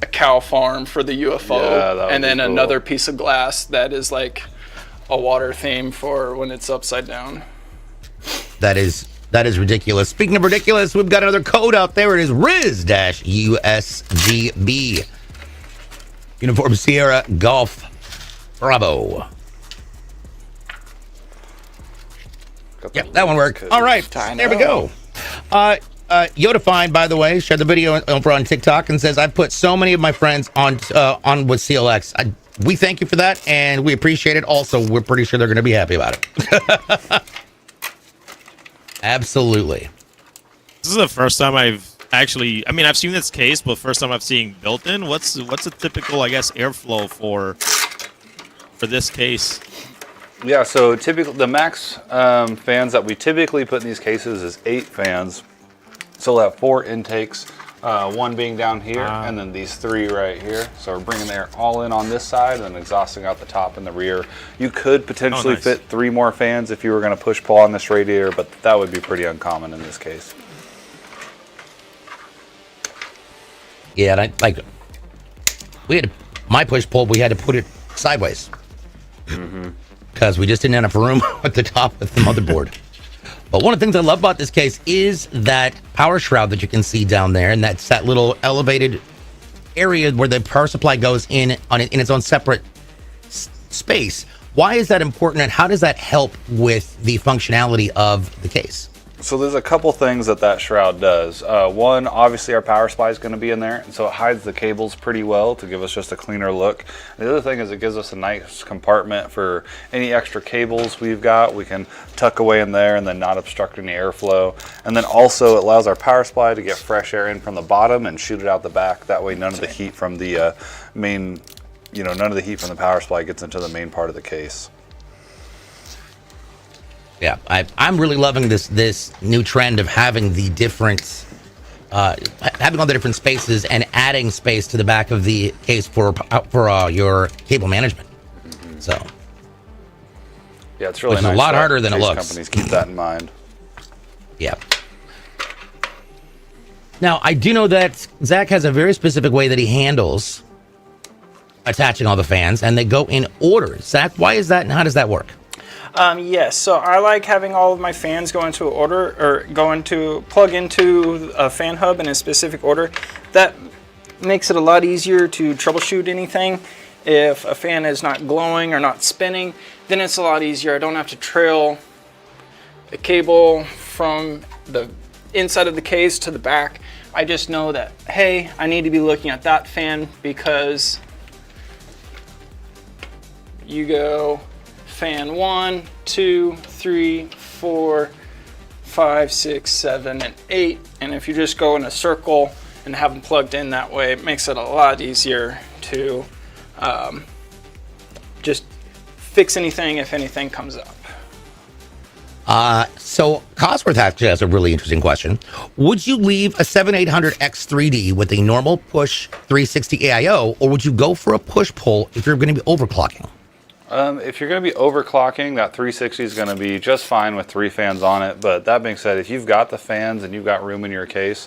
a cow farm for the UFO, Yeah, that would and then be cool. another piece of glass that is like a water theme for when it's upside down. That is ridiculous. Speaking of ridiculous, we've got another code out there. It is RIZ-USGB. Uniform Sierra Golf Bravo. Yep, that one worked. All right, there we go. Yoda Fine, by the way, shared the video over on TikTok and says, I put so many of my friends on with CLX. We thank you for that, and we appreciate it. Also, we're pretty sure they're going to be happy about it. Absolutely. This is the first time I've seen this case, but first time I've seen built-in. What's a typical, I guess, airflow for this case? Yeah, so typically the max fans that we typically put in these cases is 8 fans. So we'll have 4 intakes, one being down here, and then these 3 right here. So we're bringing the air all in on this side and then exhausting out the top and the rear. You could potentially fit 3 more fans if you were going to push pull on this radiator, but that would be pretty uncommon in this case. Yeah, and my push pull, we had to put it sideways because we just didn't have enough room at the top of the motherboard. But one of the things I love about this case is that power shroud that you can see down there, and that's that little elevated area where the power supply goes in its own separate space. Why is that important, and how does that help with the functionality of the case? So there's a couple things that shroud does. One, obviously our power supply is going to be in there, and so it hides the cables pretty well to give us just a cleaner look. And the other thing is it gives us a nice compartment for any extra cables we've got. We can tuck away in there and then not obstruct any airflow. And then also it allows our power supply to get fresh air in from the bottom and shoot it out the back. That way none of the heat from the none of the heat from the power supply gets into the main part of the case. Yeah, I'm really loving this new trend of having the different, having all the different spaces and adding space to the back of the case for your cable management. So, yeah, it's really which is nice. a lot that harder than it case looks. Companies keep that in mind. Yeah. Now, I do know that Zach has a very specific way that he handles attaching all the fans, and they go in order. Zach, why is that, and how does that work? Yes, so I like having all of my fans go into order, or plug into a fan hub in a specific order. That makes it a lot easier to troubleshoot anything. If a fan is not glowing or not spinning, then it's a lot easier. I don't have to trail the cable from the inside of the case to the back. I just know that, hey, I need to be looking at that fan because you go fan 1, 2, 3, 4, 5, 6, 7, and 8. And if you just go in a circle and have them plugged in that way, it makes it a lot easier to just fix anything if anything comes up. So Cosworth actually has a really interesting question. Would you leave a 7800X3D with a normal push 360 AIO, or would you go for a push-pull if you're going to be overclocking? If you're going to be overclocking, that 360 is going to be just fine with 3 fans on it. But that being said, if you've got the fans and you've got room in your case,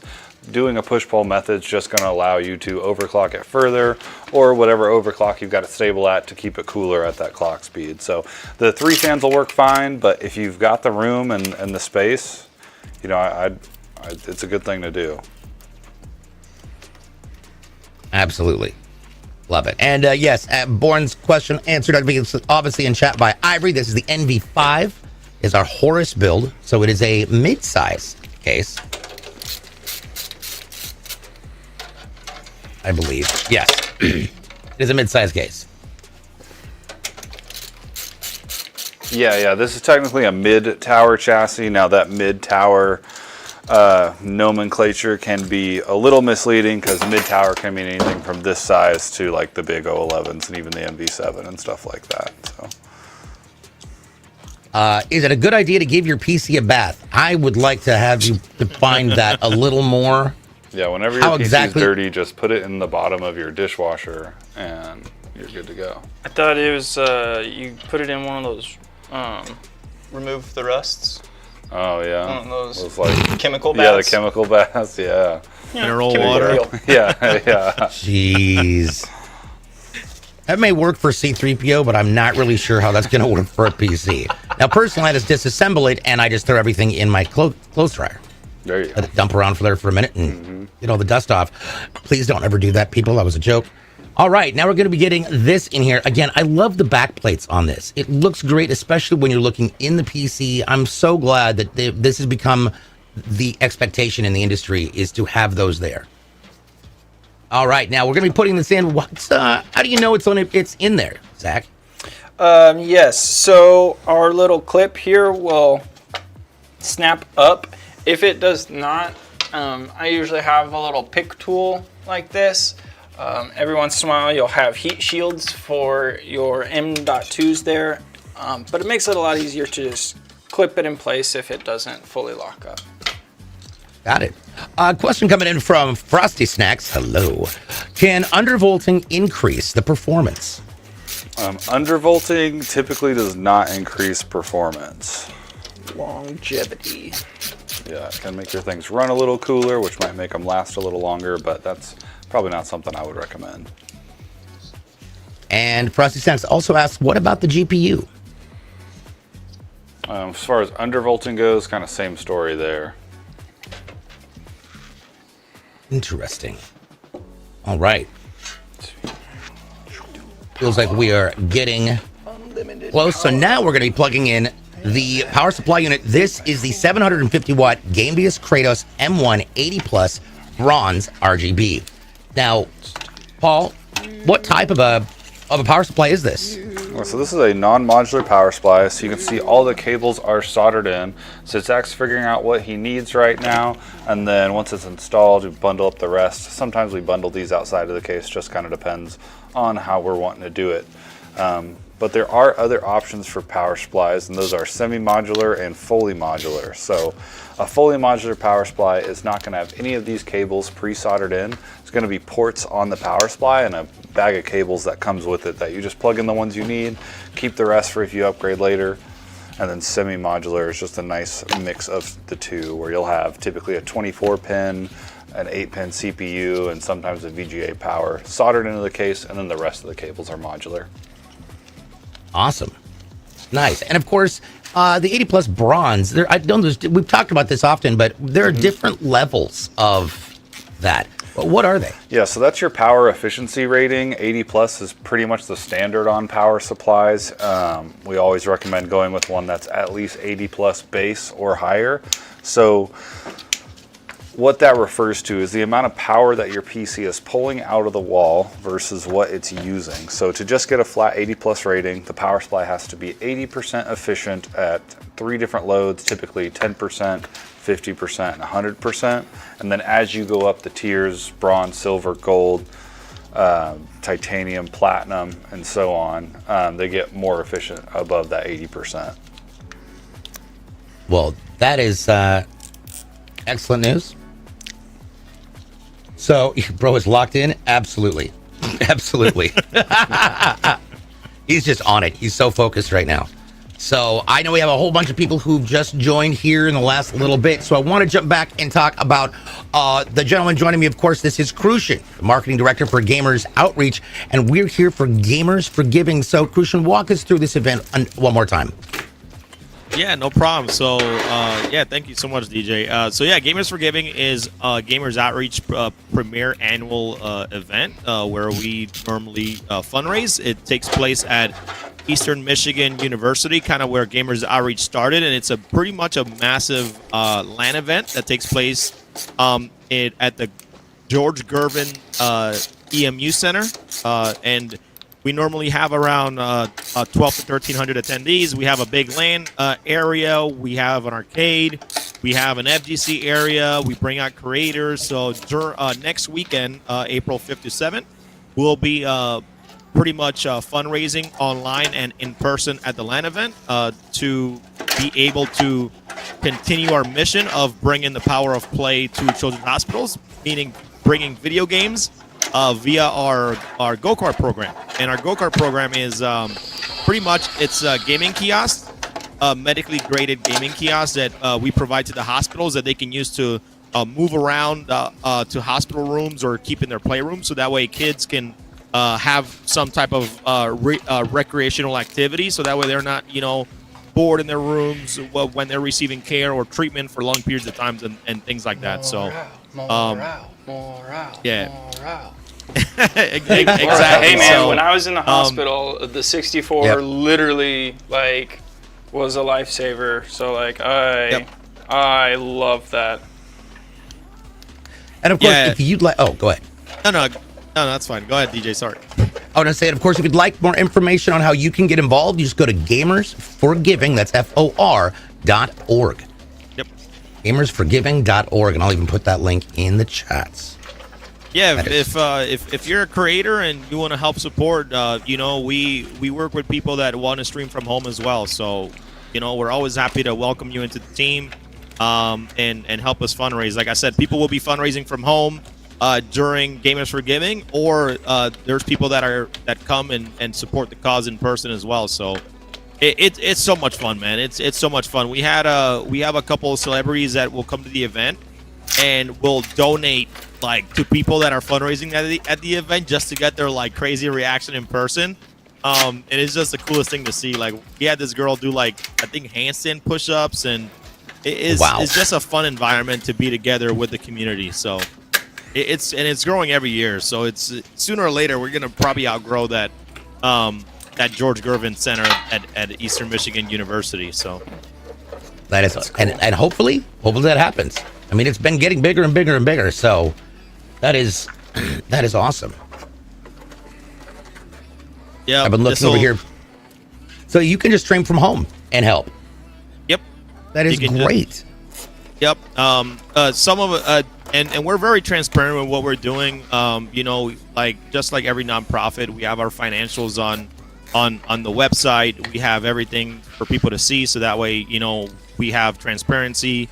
doing a push-pull method is just going to allow you to overclock it further, or whatever overclock you've got it stable at to keep it cooler at that clock speed. So the 3 fans will work fine, but if you've got the room and the space, you know, it's a good thing to do. Absolutely. Love it. And yes, Bourne's question answered, obviously in chat by Ivory. This is the NV5, is our Horus build. So it is a mid-size case, I believe. Yes, it is a mid-size case. Yeah, this is technically a mid-tower chassis. Now that mid-tower nomenclature can be a little misleading because mid-tower can mean anything from this size to like the big 011s and even the MV7 and stuff like that. So, is it a good idea to give your PC a bath? I would like to have you define that a little more. Yeah, whenever your PC is dirty, just put it in the bottom of your dishwasher and you're good to go. I thought it was you put it in one of those remove the rusts. Oh yeah, One of those like chemical baths. Yeah, the chemical baths. Yeah. Mineral water. Yeah. Jeez. That may work for C-3PO, but I'm not really sure how that's going to work for a PC. Now, personally, I just disassemble it and I just throw everything in my clothes dryer. There you go. Let it dump around for there for a minute and get all the dust off. Please don't ever do that, people. That was a joke. All right, now we're going to be getting this in here. Again, I love the back plates on this. It looks great, especially when you're looking in the PC. I'm so glad that this has become the expectation in the industry, is to have those there. All right, now we're going to be putting this in. How do you know it's in there, Zach? Yes, so our little clip here will snap up. If it does not, I usually have a little pick tool like this. Every once in a while you'll have heat shields for your M.2s there, but it makes it a lot easier to just clip it in place if it doesn't fully lock up. Got it. Question coming in from Frosty Snacks. Hello. Can undervolting increase the performance? Undervolting typically does not increase performance. Longevity. Yeah, it can make your things run a little cooler, which might make them last a little longer, but that's probably not something I would recommend. And Frosty Snacks also asks, what about the GPU? As far as undervolting goes, kind of same story there. Interesting. All right. Feels like we are getting close. So now we're going to be plugging in the power supply unit. This is the 750 watt Gamebius Kratos M1 80 Plus bronze RGB. Now, Paul, what type of a power supply is this? So this is a non-modular power supply, so you can see all the cables are soldered in. So Zach's figuring out what he needs right now, and then once it's installed, we bundle up the rest. Sometimes we bundle these outside of the case, just kind of depends on how we're wanting to do it. But there are other options for power supplies, and those are semi-modular and fully modular. So a fully modular power supply is not going to have any of these cables pre-soldered in. It's going to be ports on the power supply and a bag of cables that comes with it that you just plug in the ones you need, keep the rest for if you upgrade later. And then semi-modular is just a nice mix of the two, where you'll have typically a 24-pin, an 8-pin CPU, and sometimes a VGA power soldered into the case, and then the rest of the cables are modular. Awesome. Nice. And of course, the 80 Plus bronze, we've talked about this often, but there are different levels of that. What are they? Yeah, so that's your power efficiency rating. 80 Plus is pretty much the standard on power supplies. We always recommend going with one that's at least 80 Plus base or higher. So what that refers to is the amount of power that your PC is pulling out of the wall versus what it's using. So to just get a flat 80 plus rating, the power supply has to be 80% efficient at 3 different loads, typically 10%, 50%, and 100%. And then as you go up the tiers, bronze, silver, gold, titanium, platinum, and so on, they get more efficient above that 80%. Well, that is excellent news. So, bro is locked in? Absolutely. Absolutely. He's just on it. He's so focused right now. So, I know we have a whole bunch of people who've just joined here in the last little bit. So, I want to jump back and talk about the gentleman joining me. Of course, this is Crucian, the marketing director for Gamers Outreach. And we're here for Gamers for Giving. So, Crucian, walk us through this event one more time. Yeah, no problem. So, thank you so much, DJ. Gamers for Giving is Gamers Outreach premier annual event where we normally fundraise. It takes place at Eastern Michigan University, kind of where Gamers Outreach started, and it's pretty much a massive LAN event that takes place at the George Gervin EMU Center, and we normally have around 12 to 1,300 attendees. We have a big LAN area. We have an arcade. We have an FGC area. We bring out creators. So next weekend, April 5th to 7th, we'll be pretty much fundraising online and in person at the LAN event to be able to continue our mission of bringing the power of play to children's hospitals, meaning bringing video games via our go-kart program. And our go-kart program is pretty much, it's a gaming kiosk, medically graded gaming kiosk that we provide to the hospitals that they can use to move around to hospital rooms or keep in their playrooms. So that way kids can have some type of recreational activity. So that way they're not, bored in their rooms when they're receiving care or treatment for long periods of time and things like that. Morale. Exactly. Hey man, So, when I was in the hospital, the 64 literally was a lifesaver. So I love that. And of course, if you'd like, go ahead. No, that's fine. Go ahead, DJ. Sorry. I want to say, of course, if you'd like more information on how you can get involved, you just go to gamersforgiving, that's FOR.org. Yep. Gamersforgiving.org, and I'll even put that link in the chats. Yeah, if you're a creator and you want to help support, we work with people that want to stream from home as well. So, we're always happy to welcome you into the team and help us fundraise. Like I said, people will be fundraising from home during Gamers for Giving, or there's people that come and support the cause in person as well. So it's so much fun, man. It's so much fun. We have a couple of celebrities that will come to the event and will donate to people that are fundraising at the event just to get their crazy reaction in person. And it's just the coolest thing to see. We had this girl do I think handstand push-ups, and it's just a fun environment to be together with the community. So it's growing every year. So it's sooner or later we're gonna probably outgrow that George Gervin Center at Eastern Michigan University. So That is cool. And hopefully that happens. I mean, it's been getting bigger and bigger and bigger. So that is awesome. Yeah, I've been looking over here. So you can just stream from home and help. Yep. That is great. Yep. Some of and we're very transparent with what we're doing. Just like every nonprofit, we have our financials on the website. We have everything for people to see, so that way, we have transparency,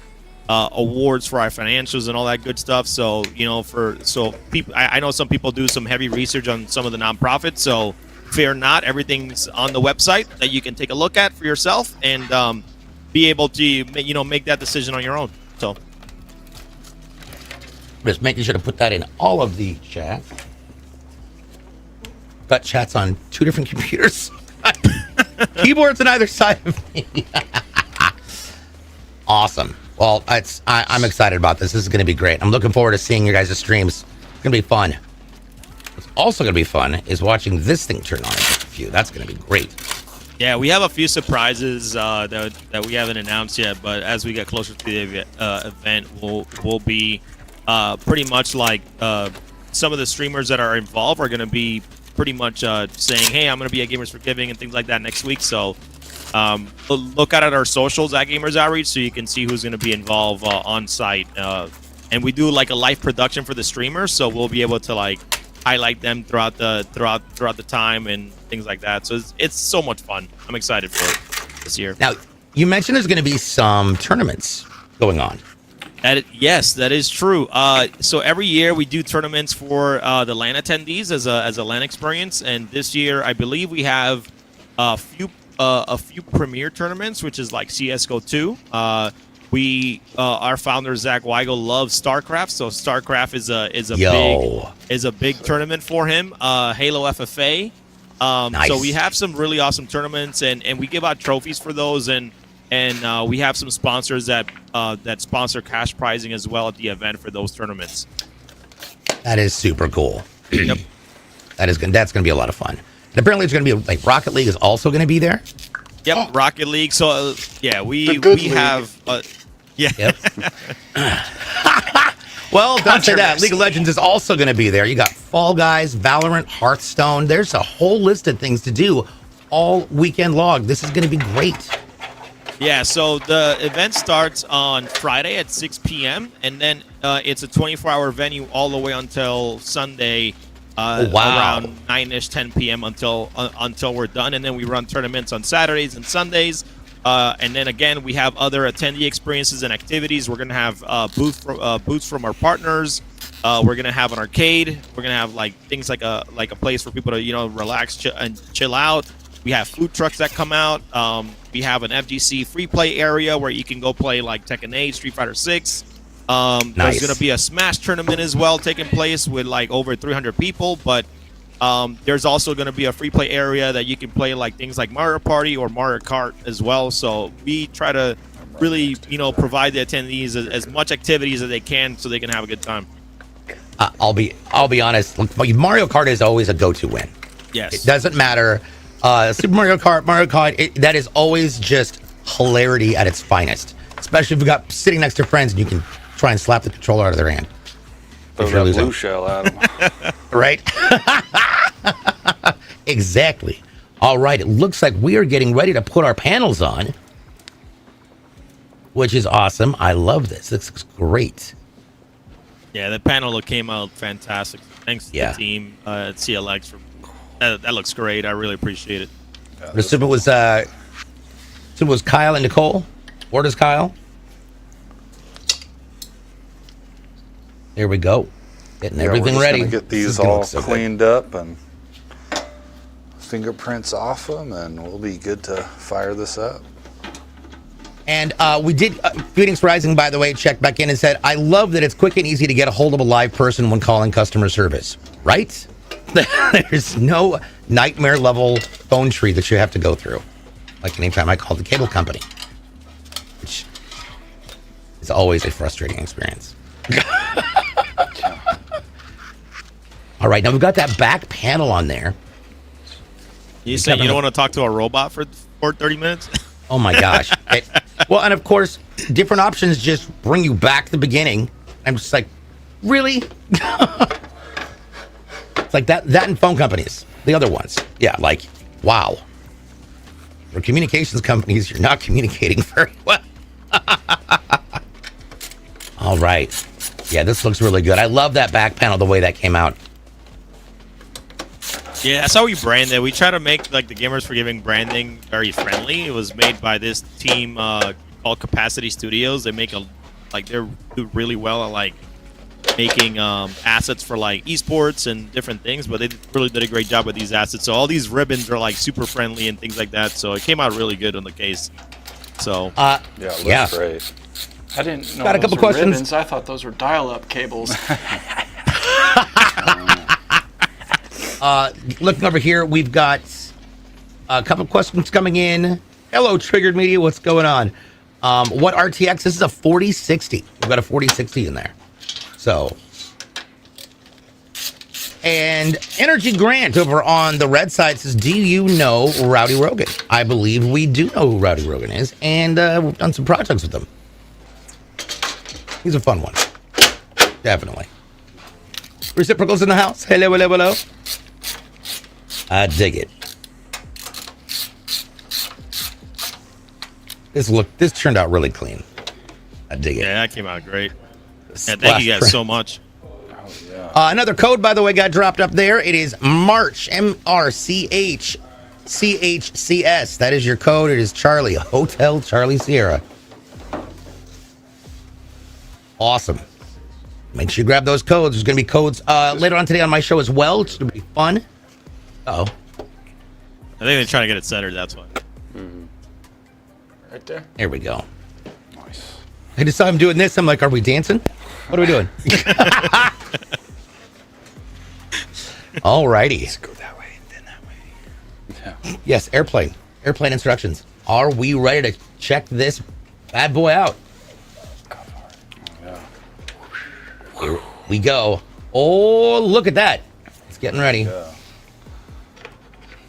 awards for our financials and all that good stuff. So, people, I know some people do some heavy research on some of the nonprofits. So, fear not, everything's on the website that you can take a look at for yourself and be able to, make that decision on your own. So, just making sure to put that in all of the chats. Got chats on two different computers. Keyboards on either side of me. Awesome. Well, I'm excited about this. This is going to be great. I'm looking forward to seeing your guys' streams. It's going to be fun. What's also going to be fun is watching this thing turn on in just a few. That's going to be great. Yeah, we have a few surprises that we haven't announced yet, but as we get closer to the event, we'll be pretty much like some of the streamers that are involved are going to be pretty much saying, hey, I'm going to be at Gamers for Giving and things like that next week. So look out at our socials at Gamers Outreach so you can see who's going to be involved on site. And we do a live production for the streamers, so we'll be able to highlight them throughout the time and things like that. So it's so much fun. I'm excited for it this year. Now, You mentioned there's going to be some tournaments going on. Yes, that is true. So every year we do tournaments for the LAN attendees as a LAN experience, and this year I believe we have a few premier tournaments, which is like CS:GO 2. Our founder Zach Weigel loves StarCraft, so StarCraft is a big tournament for him. Halo FFA. Nice. So we have some really awesome tournaments, and we give out trophies for those, and we have some sponsors that sponsor cash prizing as well at the event for those tournaments. That is super cool. Yep. That's going to be a lot of fun. And apparently, it's going to be like Rocket League is also going to be there. Yep, Oh. Rocket League. So we league. have yeah. Yep. Well, don't say that. League of Legends is also going to be there. You got Fall Guys, Valorant, Hearthstone. There's a whole list of things to do all weekend long. This is going to be great. Yeah, so the event starts on Friday at 6 p.m. and then it's a 24-hour venue all the way until Sunday around 9-ish, 10 p.m. until we're done, and then we run tournaments on Saturdays and Sundays. And then again, we have other attendee experiences and activities. We're gonna have booths from our partners. We're gonna have an arcade. We're gonna have like things like a place for people to relax and chill out. We have food trucks that come out. We have an FGC free play area where you can go play like Tekken 8, Street Fighter 6. Nice. There's gonna be a Smash tournament as well taking place with like over 300 people, but there's also going to be a free play area that you can play like things like Mario Party or Mario Kart as well. So we try to really, provide the attendees as much activities as they can so they can have a good time. I'll be honest. Mario Kart is always a go-to win. Yes. It doesn't matter. Super Mario Kart, that is always just hilarity at its finest. Especially if you got sitting next to friends and you can try and slap the controller out of their hand. Throw that blue shell at them. Right? Exactly. All right. It looks like we are getting ready to put our panels on, which is awesome. I love this. This looks great. Yeah, the panel came out fantastic. Thanks to the team at CLX for that looks great. I really appreciate it. I assume it was Kyle and Nicole. Where does Kyle? There we go. Getting everything ready. Gonna get these all cleaned up and fingerprints off them, and we'll be good to fire this up. And we did, Phoenix Rising, by the way, checked back in and said, I love that it's quick and easy to get a hold of a live person when calling customer service. Right? There's no nightmare level phone tree that you have to go through. Like anytime I call the cable company, which is always a frustrating experience. All right, now we've got that back panel on there. You say you don't want to talk to a robot for 30 minutes? Oh my gosh. Well, and of course, different options just bring you back to the beginning. I'm just like, really? It's like that and phone companies, the other ones. Yeah, like, wow. For communications companies, you're not communicating very well. All right. Yeah, this looks really good. I love that back panel, the way that came out. Yeah, that's how we brand it. We try to make like the Gamers for Giving branding very friendly. It was made by this team called Capacity Studios. They they do really well at like making assets for like esports and different things, but they really did a great job with these assets. So all these ribbons are like super friendly and things like that. So it came out really good on the case. So it looks great. I didn't know Got a couple questions. ribbons. I thought those were dial-up cables. Looking over here, we've got a couple questions coming in. Hello, Triggered Media. What's going on? What RTX? This is a 4060. We've got a 4060 in there. So, and Energy Grant over on the red side says, do you know Rowdy Rogan? I believe we do know who Rowdy Rogan is, and we've done some projects with him. He's a fun one. Definitely. Reciprocals in the house. Hello, hello, hello. I dig it. This turned out really clean. I dig it. Yeah, that came out great. Yeah, thank you guys so much. Another code, by the way, got dropped up there. It is March, MRCH CHCS. That is your code. It is Charlie, Hotel Charlie Sierra. Awesome. Make sure you grab those codes. There's going to be codes later on today on my show as well. It's going to be fun. Uh-oh. I think they're trying to get it centered. That's why. Right there. There we go. Nice. I just saw him doing this. I'm like, are we dancing? What are we doing? All righty. Let's go that way, then that way. Yeah. Yes, airplane. Airplane instructions. Are we ready to check this bad boy out? Yeah. Here we go. Oh, look at that. It's getting ready. Yeah.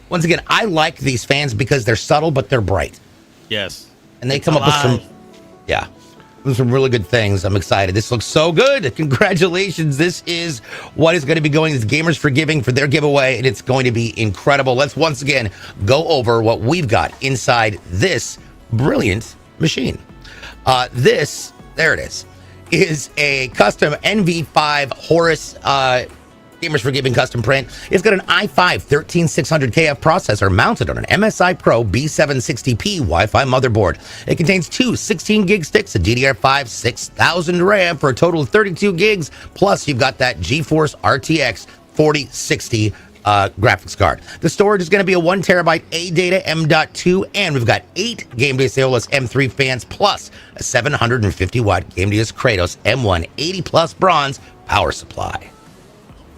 Once again, I like these fans because they're subtle, but they're bright. Yes. And they come up with some, yeah, with some really good things. I'm excited. This looks so good. Congratulations. This is what is going to be going to Gamers for Giving for their giveaway, and it's going to be incredible. Let's once again go over what we've got inside this brilliant machine. There it is a custom NV5 Horus Gamers for Giving custom print. It's got an i5 13600KF processor mounted on an MSI Pro B760P Wi-Fi motherboard. It contains two 16 gig sticks, a DDR5 6000 RAM for a total of 32 gigs. Plus, you've got that GeForce RTX 4060 graphics card. The storage is going to be a 1 terabyte ADATA M.2, and we've got 8 GameDays Aeolus M3 fans plus a 750 watt GameDays Kratos M1 80 plus bronze power supply.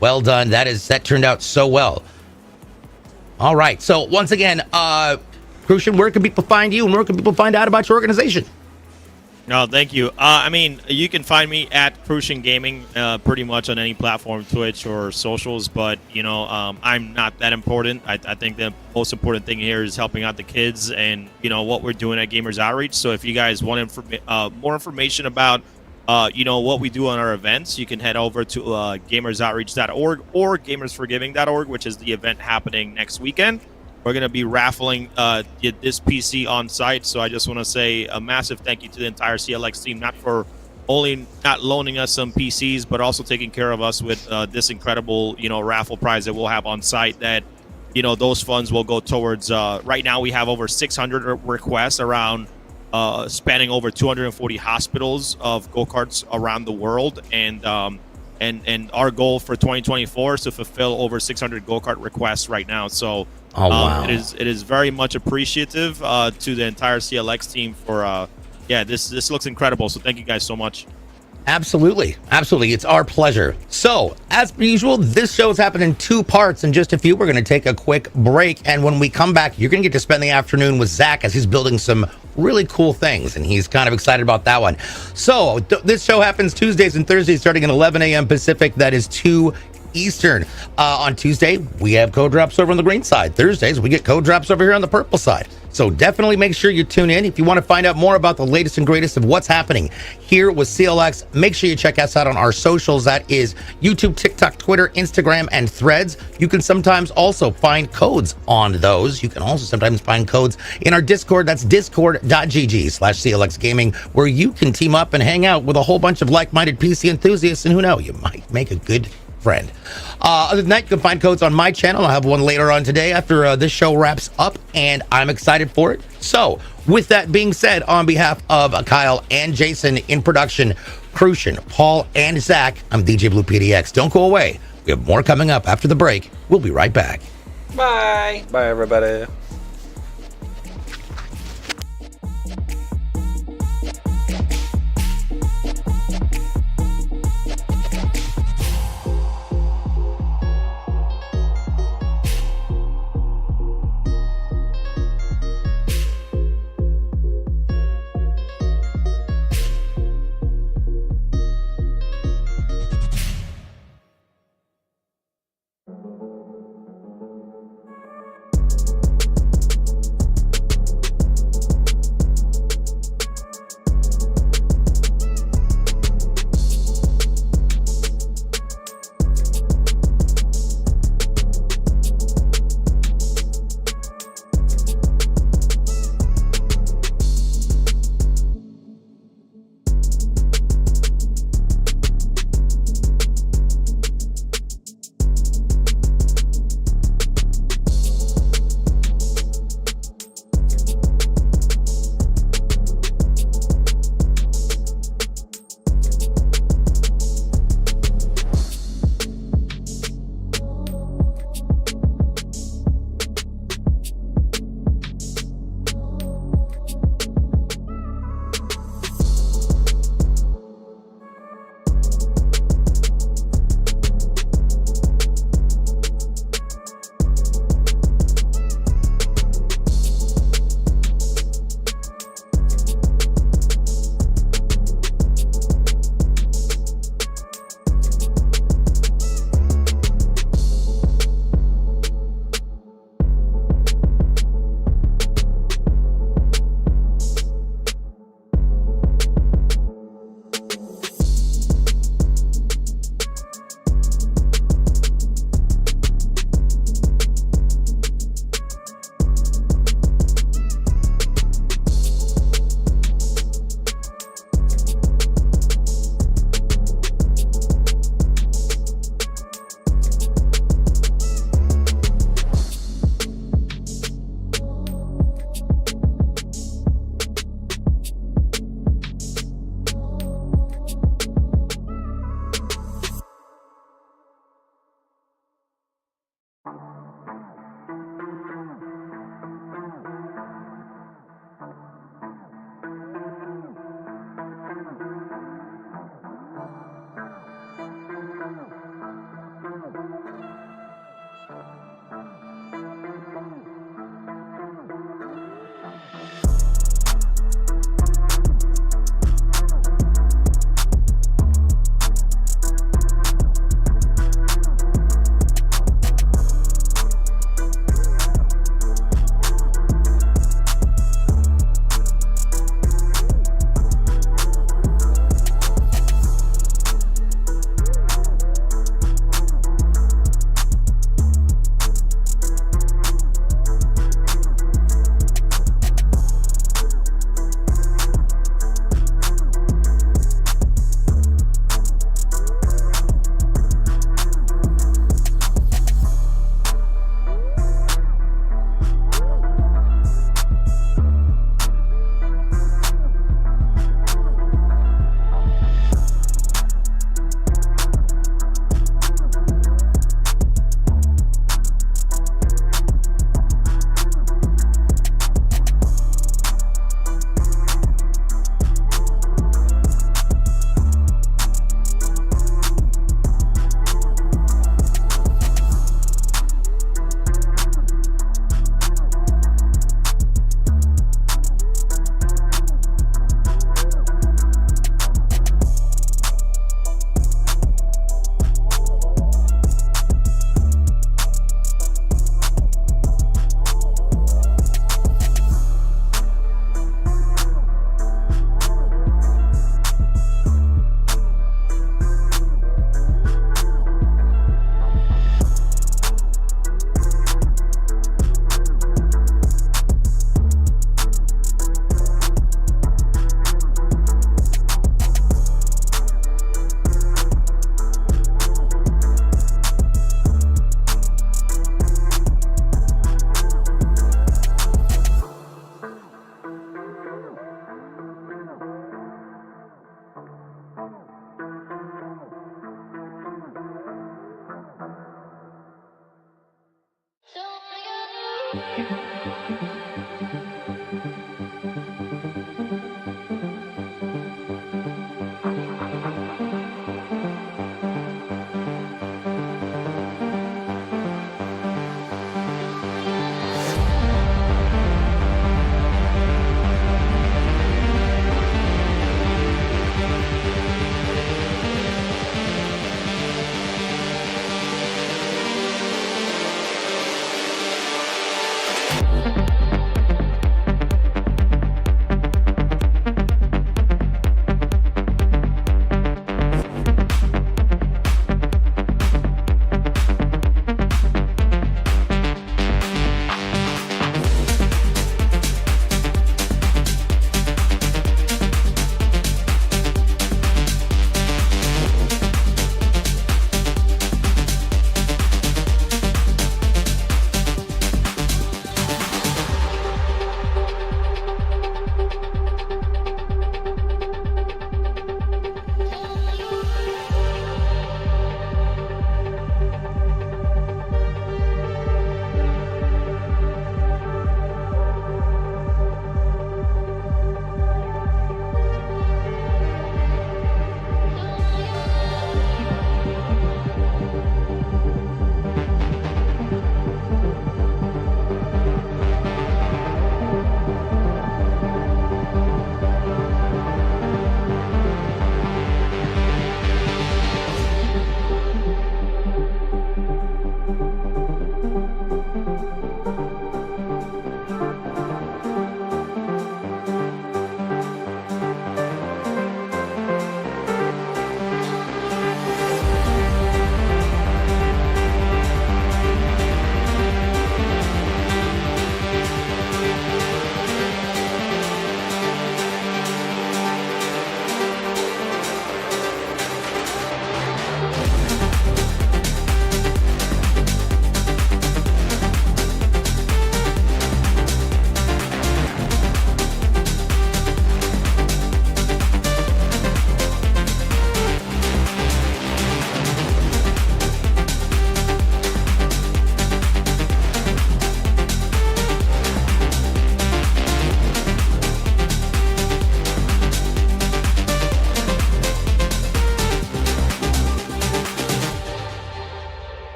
Well done. That turned out so well. All right. So once again, Crucian, where can people find you and where can people find out about your organization? No, thank you. I mean, you can find me at Crucian Gaming pretty much on any platform, Twitch or socials, but, you know, I'm not that important. I think the most important thing here is helping out the kids and, you know, what we're doing at Gamers Outreach. So if you guys want more information about you know, what we do on our events, you can head over to gamersoutreach.org or gamersforgiving.org, which is the event happening next weekend. We're going to be raffling this PC on site. So I just want to say a massive thank you to the entire CLX team, not loaning us some PCs, but also taking care of us with this incredible, you know, raffle prize that we'll have on site that, you know, those funds will go towards, right now we have over 600 requests around spanning over 240 hospitals of go-karts around the world, and our goal for 2024 is to fulfill over 600 go-kart requests right now. So wow. it is very much appreciative to the entire CLX team for this looks incredible. So thank you guys so much. Absolutely. It's our pleasure. So, as per usual, this show is happening in 2 parts. In just a few, we're going to take a quick break. And when we come back, you're going to get to spend the afternoon with Zach as he's building some really cool things. And he's kind of excited about that one. So, this show happens Tuesdays and Thursdays starting at 11 a.m. Pacific. That is 2 Eastern. On Tuesday, we have code drops over on the green side. Thursdays, we get code drops over here on the purple side. So definitely make sure you tune in. If you want to find out more about the latest and greatest of what's happening here with CLX, make sure you check us out on our socials. That is YouTube, TikTok, Twitter, Instagram, and Threads. You can sometimes also find codes on those. You can also sometimes find codes in our Discord. That's discord.gg/CLX Gaming, where you can team up and hang out with a whole bunch of like-minded PC enthusiasts. And who knows, you might make a good friend. Other than that, you can find codes on my channel. I'll have one later on today after this show wraps up, and I'm excited for it. So, with that being said, on behalf of Kyle and Jason in production, Crucian, Paul, and Zach, I'm DJ Blue PDX. Don't go away. We have more coming up after the break. We'll be right back. Bye. Bye, everybody.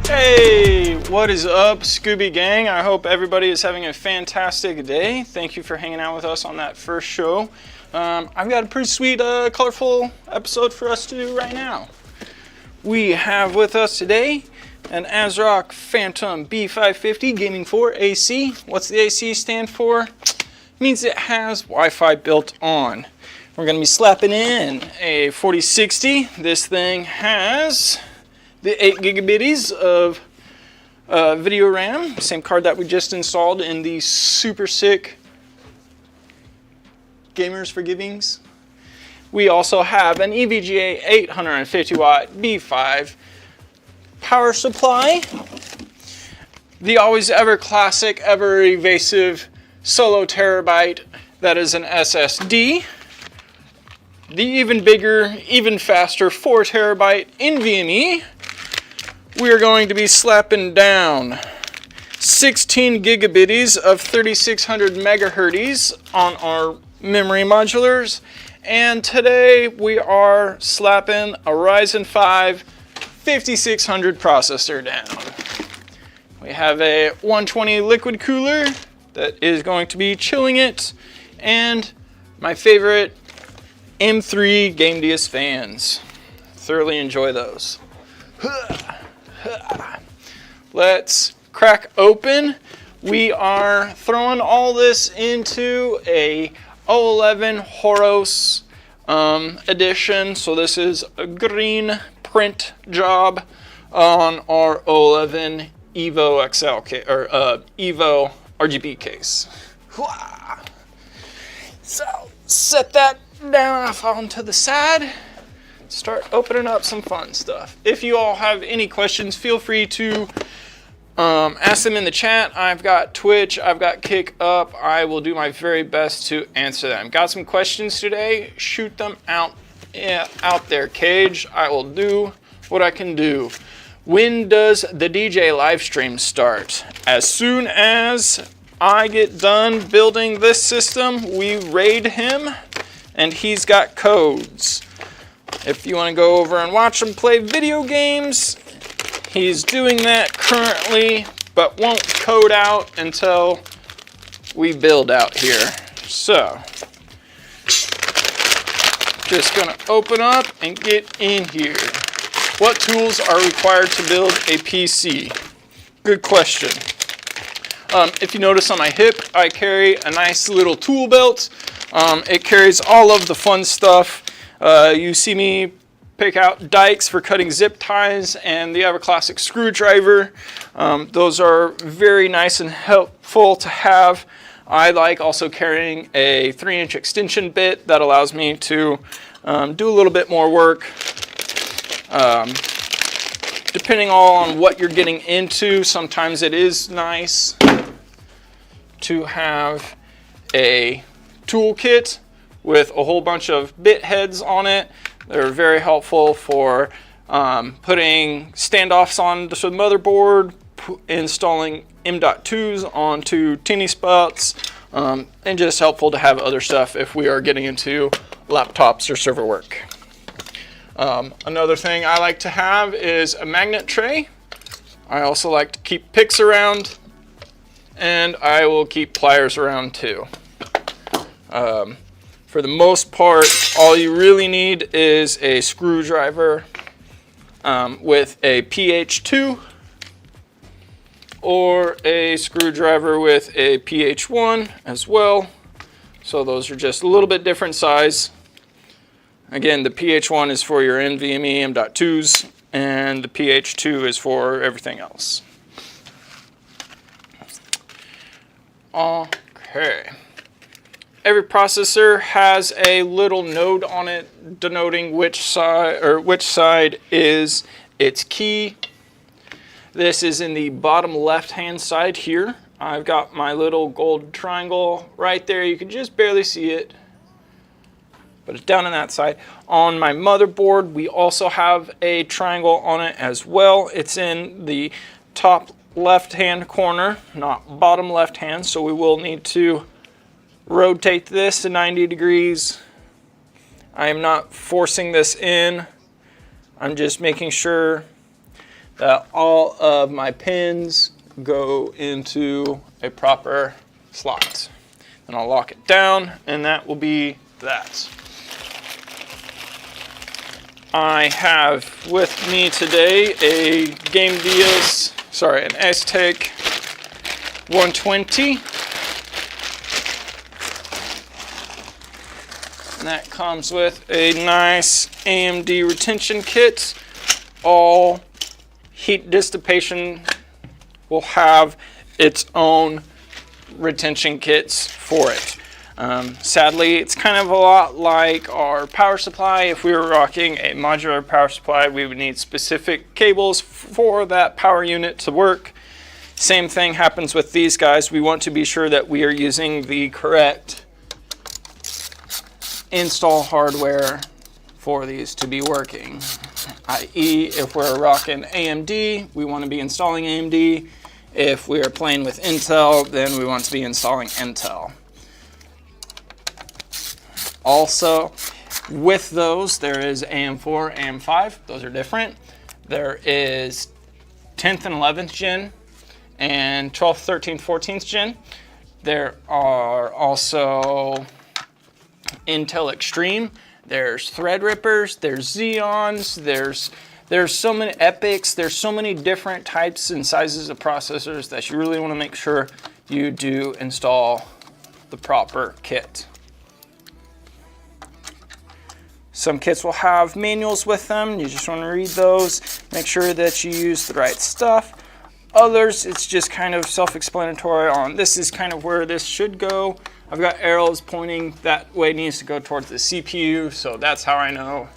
Hey, what is up, Scooby Gang? I hope everybody is having a fantastic day. Thank you for hanging out with us on that first show. I've got a pretty sweet, colorful episode for us to do right now. We have with us today an ASRock Phantom B550 Gaming 4 AC. What's the AC stand for? It means it has Wi-Fi built on. We're going to be slapping in a 4060. This thing has the 8 gigabits of video RAM, same card that we just installed in the super sick Gamers for Givings. We also have an EVGA 850 watt B5 power supply. the always ever classic, ever evasive Solo Terabyte that is an SSD. The even bigger, even faster 4 terabyte NVMe. We are going to be slapping down 16 gigabits of 3600 megahertz on our memory modulars. And today we are slapping a Ryzen 5 5600 processor down. We have a 120 liquid cooler that is going to be chilling it, and my favorite M3 Game DS fans. Thoroughly enjoy those. Let's crack open. We are throwing all this into a 011 Horos edition. So this is a green print job on our 011 Evo XL or Evo RGB case. So set that down off onto the side. Start opening up some fun stuff. If you all have any questions, feel free to ask them in the chat. I've got Twitch, I've got Kick Up. I will do my very best to answer them. Got some questions today? Shoot them out there, Cage. I will do what I can do. When does the DJ live stream start? As soon as I get done building this system, we raid him, and he's got codes. If you want to go over and watch him play video games, he's doing that currently, but won't code out until we build out here. So, just gonna open up and get in here. What tools are required to build a PC? Good question. If you notice on my hip, I carry a nice little tool belt. It carries all of the fun stuff. You see me pick out dikes for cutting zip ties and the ever classic screwdriver. Those are very nice and helpful to have. I like also carrying a 3-inch extension bit that allows me to do a little bit more work. Depending on what you're getting into, sometimes it is nice to have a toolkit with a whole bunch of bit heads on it. They're very helpful for putting standoffs onto the motherboard, installing M.2s onto tinny spots, and just helpful to have other stuff if we are getting into laptops or server work. Another thing I like to have is a magnet tray. I also like to keep picks around, and I will keep pliers around too. For the most part, all you really need is a screwdriver with a PH2 or a screwdriver with a PH1 as well. So those are just a little bit different size. Again, the PH1 is for your NVMe M.2s, and the PH2 is for everything else. Okay. Every processor has a little node on it denoting which side is its key. This is in the bottom left-hand side here. I've got my little gold triangle right there. You can just barely see it, but it's down on that side. On my motherboard, we also have a triangle on it as well. It's in the top left-hand corner, not bottom left-hand, so we will need to rotate this to 90 degrees. I am not forcing this in. I'm just making sure that all of my pins go into a proper slot. And I'll lock it down, and that will be that. I have with me today an Aztec 120. And that comes with a nice AMD retention kit. All heat dissipation will have its own retention kits for it. Sadly, it's kind of a lot like our power supply. If we were rocking a modular power supply, we would need specific cables for that power unit to work. Same thing happens with these guys. We want to be sure that we are using the correct install hardware for these to be working. i.e., if we're rocking AMD, we want to be installing AMD. If we are playing with Intel, then we want to be installing Intel. Also, with those, there is AM4, AM5. Those are different. There is 10th and 11th gen and 12th, 13th, 14th gen. There are also Intel Extreme. There's Threadrippers. There's Xeons. There's so many Epics. There's so many different types and sizes of processors that you really want to make sure you do install the proper kit. Some kits will have manuals with them. You just want to read those. Make sure that you use the right stuff. Others, it's just kind of self-explanatory on this is kind of where this should go. I've got arrows pointing that way. It needs to go towards the CPU, so that's how I know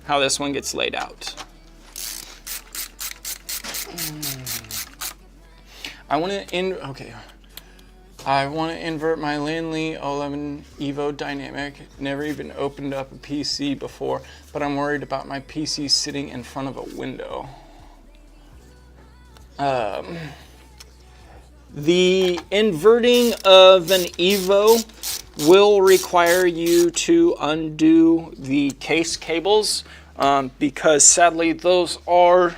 how this one gets laid out. I want to invert my Lanley 11 Evo Dynamic. Never even opened up a PC before, but I'm worried about my PC sitting in front of a window. The inverting of an Evo will require you to undo the case cables because sadly those are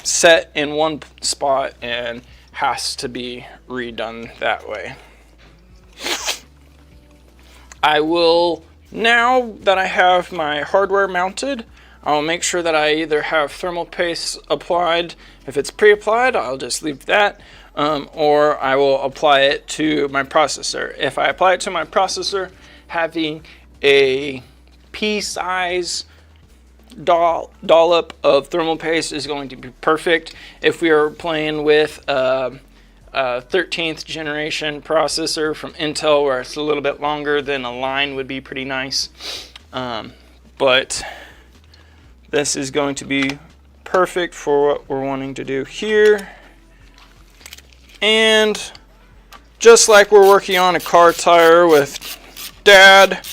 set in one spot and has to be redone that way. I will, now that I have my hardware mounted, I'll make sure that I either have thermal paste applied. If it's pre-applied, I'll just leave that, or I will apply it to my processor. If I apply it to my processor, having a pea-size dollop of thermal paste is going to be perfect. If we are playing with a 13th generation processor from Intel where it's a little bit longer, then a line would be pretty nice. But this is going to be perfect for what we're wanting to do here. And just like we're working on a car tire with Dad,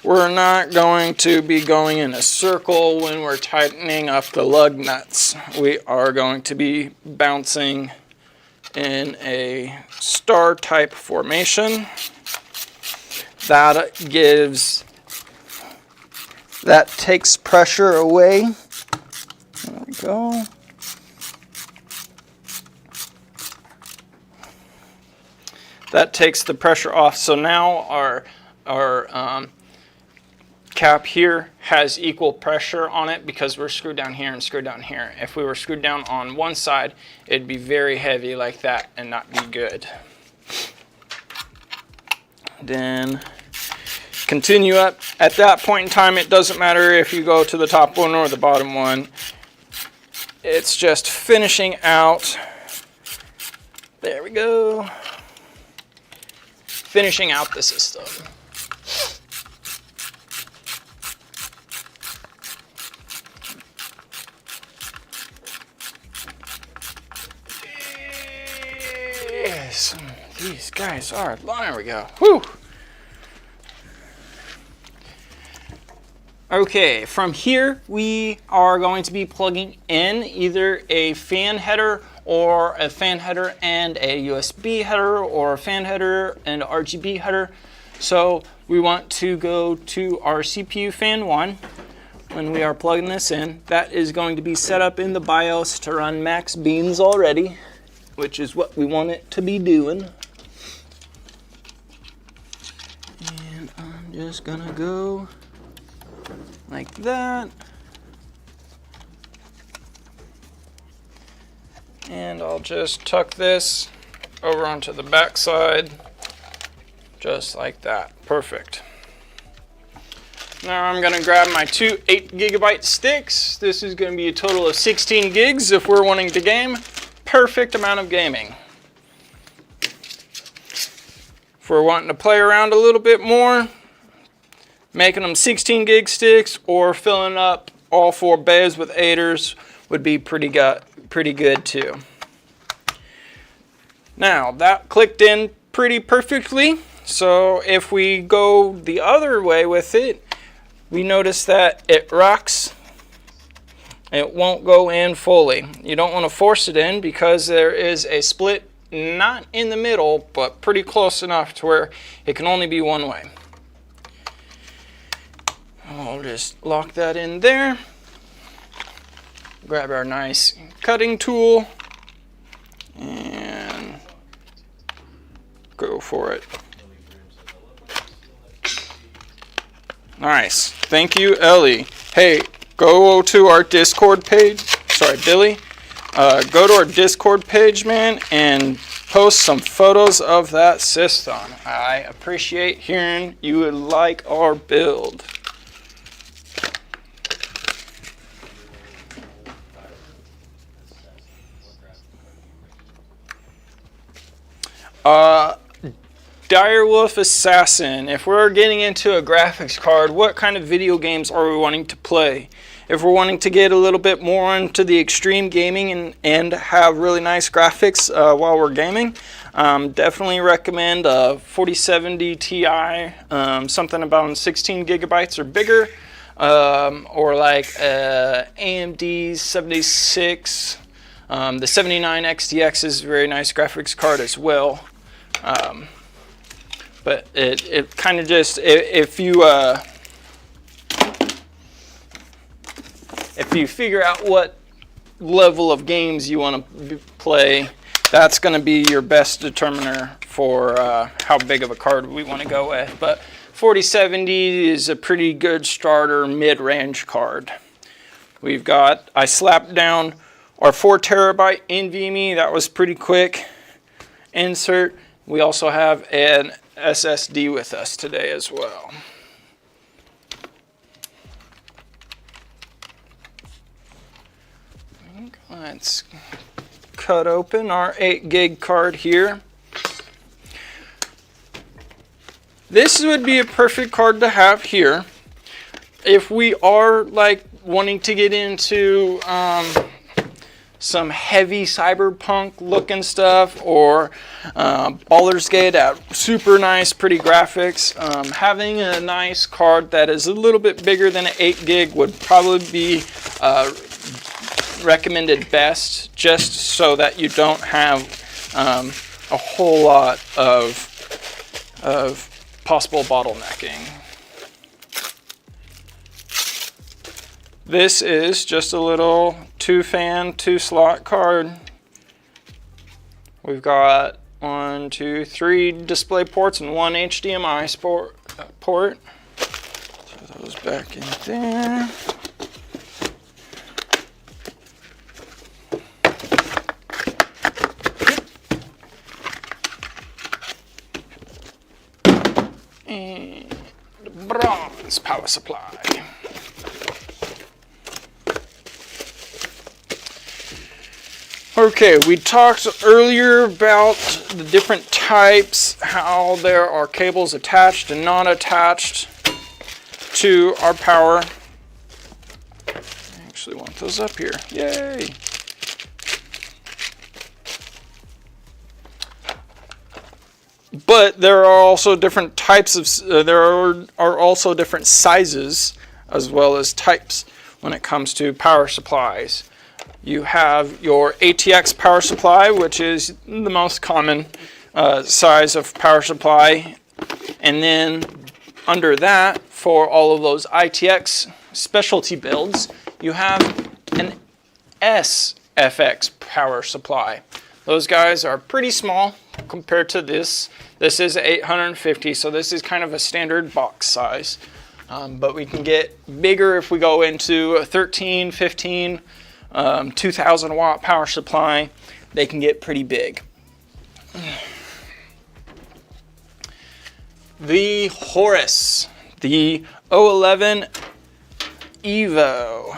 we're not going to be going in a circle when we're tightening up the lug nuts. We are going to be bouncing in a star type formation. That takes pressure away. There we go. That takes the pressure off. So now our cap here has equal pressure on it because we're screwed down here and screwed down here. If we were screwed down on one side, it'd be very heavy like that and not be good. Then continue up. At that point in time, it doesn't matter if you go to the top one or the bottom one. It's just finishing out. There we go. Finishing out the system. Yes, these guys are. There we go. Whew. Okay, from here we are going to be plugging in either a fan header or a fan header and a USB header or a fan header and RGB header. So we want to go to our CPU fan 1 when we are plugging this in. That is going to be set up in the BIOS to run max beans already, which is what we want it to be doing. And I'm just gonna go like that. And I'll just tuck this over onto the back side, just like that. Perfect. Now I'm gonna grab my two 8GB sticks. This is gonna be a total of 16 gigs if we're wanting to game. Perfect amount of gaming. If we're wanting to play around a little bit more, making them 16 gig sticks or filling up all 4 bays with 8ers would be pretty pretty good too. Now that clicked in pretty perfectly. So if we go the other way with it, we notice that it rocks. It won't go in fully. You don't want to force it in because there is a split, not in the middle, but pretty close enough to where it can only be one way. I'll just lock that in there. Grab our nice cutting tool and go for it. Nice. Thank you, Ellie. Hey, go to our Discord page. Sorry, Billy. Go to our Discord page, man, and post some photos of that system. I appreciate hearing you would like our build. Direwolf Assassin, if we're getting into a graphics card, what kind of video games are we wanting to play? If we're wanting to get a little bit more into the extreme gaming and have really nice graphics while we're gaming, definitely recommend a 4070 Ti, something about 16 gigabytes or bigger, or like AMD 76. The 79 XTX is a very nice graphics card as well. But it kind of just, if you figure out what level of games you want to play, that's going to be your best determiner for how big of a card we want to go with. But 4070 is a pretty good starter mid-range card. I slapped down our 4 terabyte NVMe. That was pretty quick. Insert. We also have an SSD with us today as well. Let's cut open our 8 gig card here. This would be a perfect card to have here if we are like wanting to get into some heavy cyberpunk looking stuff, or Baldur's Gate at super nice, pretty graphics. Having a nice card that is a little bit bigger than an 8 gig would probably be recommended best, just so that you don't have a whole lot of possible bottlenecking. This is just a little 2-fan, 2-slot card. We've got 1, 2, 3 display ports and 1 HDMI port. Throw those back in there. And bronze power supply. Okay, we talked earlier about the different types, how there are cables attached and not attached to our power. I actually want those up here. Yay! But there are also different types of, there are also different sizes as well as types when it comes to power supplies. You have your ATX power supply, which is the most common size of power supply. And then under that, for all of those ITX specialty builds, you have an SFX power supply. Those guys are pretty small compared to this. This is 850, so this is kind of a standard box size. But we can get bigger if we go into a 13, 15, 2000 watt power supply. They can get pretty big. The Horus, the 011 Evo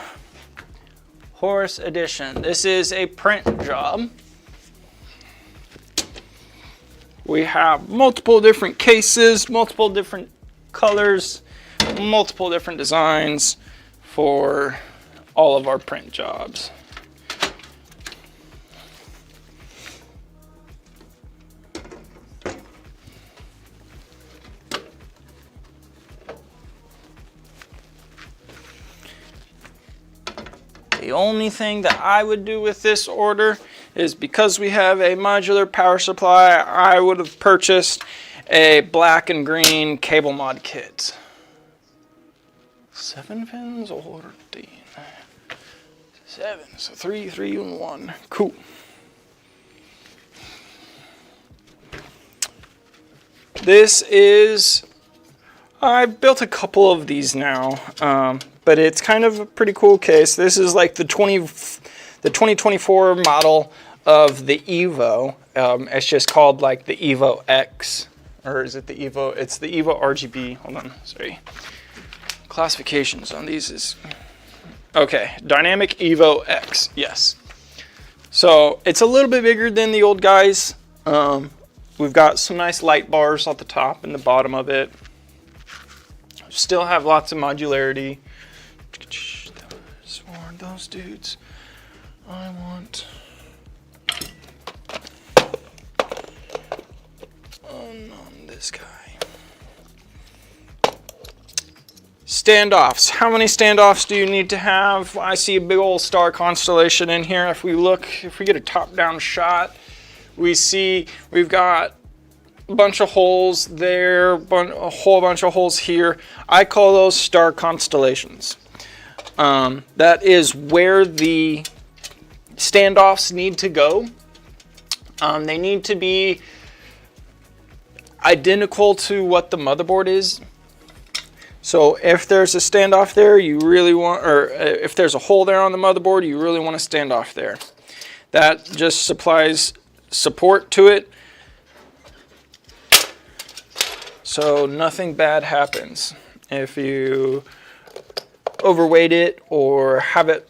Horus edition. This is a print job. We have multiple different cases, multiple different colors, multiple different designs for all of our print jobs. The only thing that I would do with this order is, because we have a modular power supply, I would have purchased a black and green cable mod kit. 7 pins or 13? 7, so 3, 3, and 1. Cool. This is, I built a couple of these now, but it's kind of a pretty cool case. This is like the 2024 model of the Evo. It's just called like the Evo X, or is it the Evo? It's the Evo RGB. Hold on, sorry. Classifications on these is, okay, Dynamic Evo X, yes. So it's a little bit bigger than the old guys. We've got some nice light bars at the top and the bottom of it. Still have lots of modularity. Sworn those dudes. I want. On this guy. Standoffs. How many standoffs do you need to have? I see a big old star constellation in here. If we get a top-down shot, we see we've got a bunch of holes there, a whole bunch of holes here. I call those star constellations. That is where the standoffs need to go. They need to be identical to what the motherboard is. So if there's a standoff there, you really want, or if there's a hole there on the motherboard, you really want a standoff there. That just supplies support to it, so nothing bad happens. If you overweight it or have it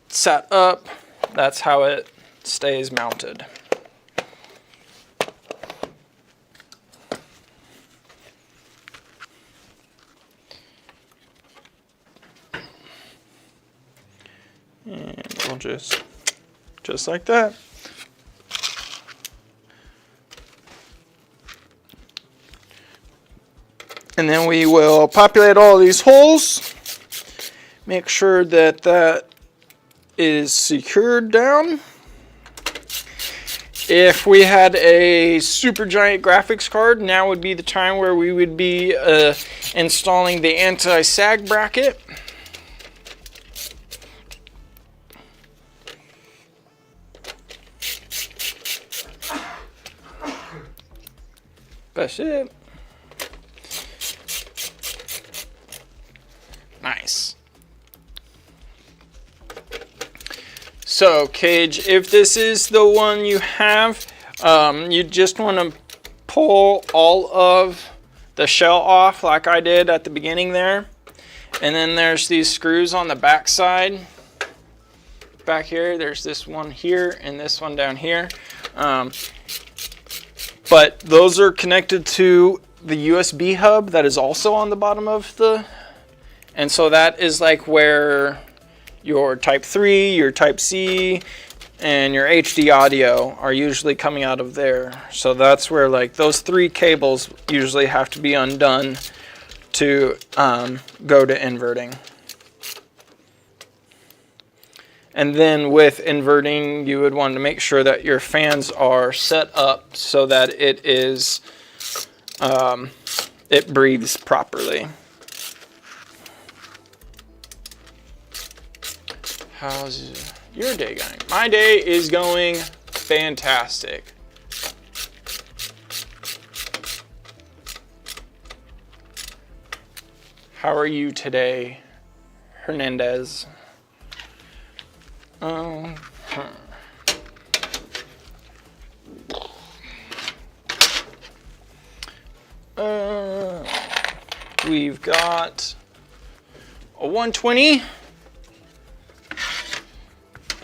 set up, that's how it stays mounted. And we'll just like that. And then we will populate all these holes. Make sure that that is secured down. If we had a super giant graphics card, now would be the time where we would be installing the anti-sag bracket. That's it. Nice. So, Cage, if this is the one you have, you just want to pull all of the shell off like I did at the beginning there. And then there's these screws on the back side. Back here, there's this one here and this one down here. But those are connected to the USB hub that is also on the bottom of the, and so that is like where your Type 3, your Type C, and your HD audio are usually coming out of there. So that's where like those 3 cables usually have to be undone to go to inverting. And then with inverting, you would want to make sure that your fans are set up so that it is, it breathes properly. How's your day going? My day is going fantastic. How are you today, Hernandez? We've got a 120.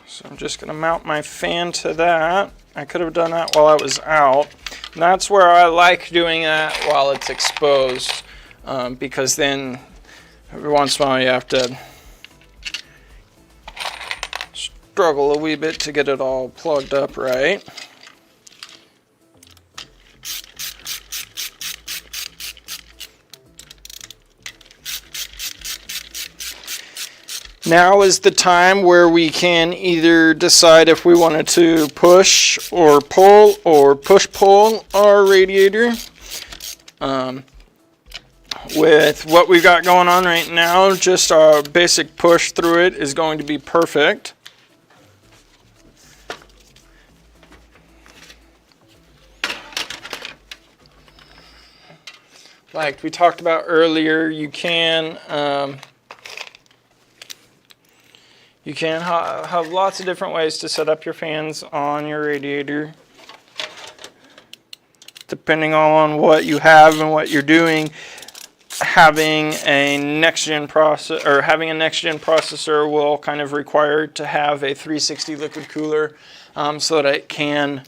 So I'm just gonna mount my fan to that. I could have done that while I was out. And that's where I like doing that while it's exposed, because then every once in a while you have to struggle a wee bit to get it all plugged up right. Now is the time where we can either decide if we wanted to push or pull or push-pull our radiator. With what we've got going on right now, just a basic push through it is going to be perfect. Like we talked about earlier, you can have lots of different ways to set up your fans on your radiator, depending on what you have and what you're doing. Having a next-gen processor will kind of require to have a 360 liquid cooler so that it can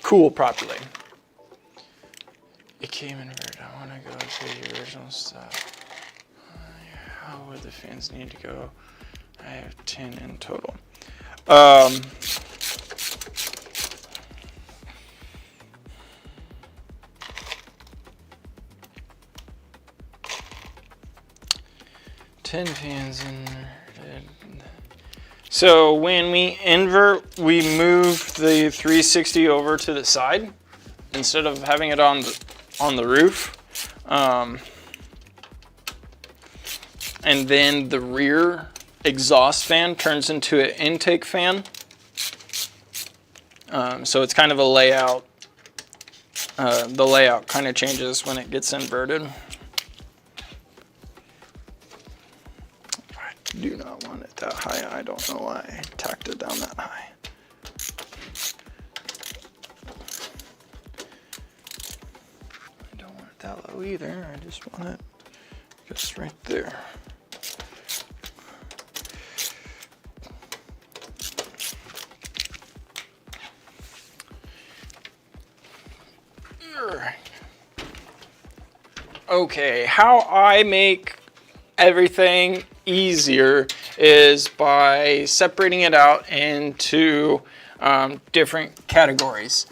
cool properly. It came inverted. I want to go to the original stuff. How would the fans need to go? I have 10 in total. 10 fans inverted. So when we invert, we move the 360 over to the side instead of having it on the roof. And then the rear exhaust fan turns into an intake fan. So it's kind of a layout. The layout kind of changes when it gets inverted. I do not want it that high. I don't know why I tacked it down that high. I don't want it that low either. I just want it just right there. Okay, how I make everything easier is by separating it out into different categories.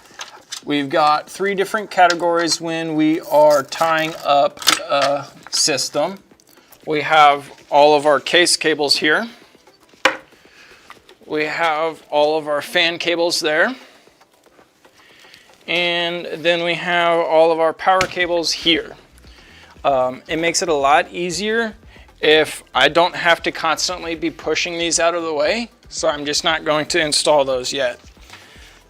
We've got 3 different categories when we are tying up a system. We have all of our case cables here. We have all of our fan cables there. And then we have all of our power cables here. It makes it a lot easier if I don't have to constantly be pushing these out of the way, so I'm just not going to install those yet.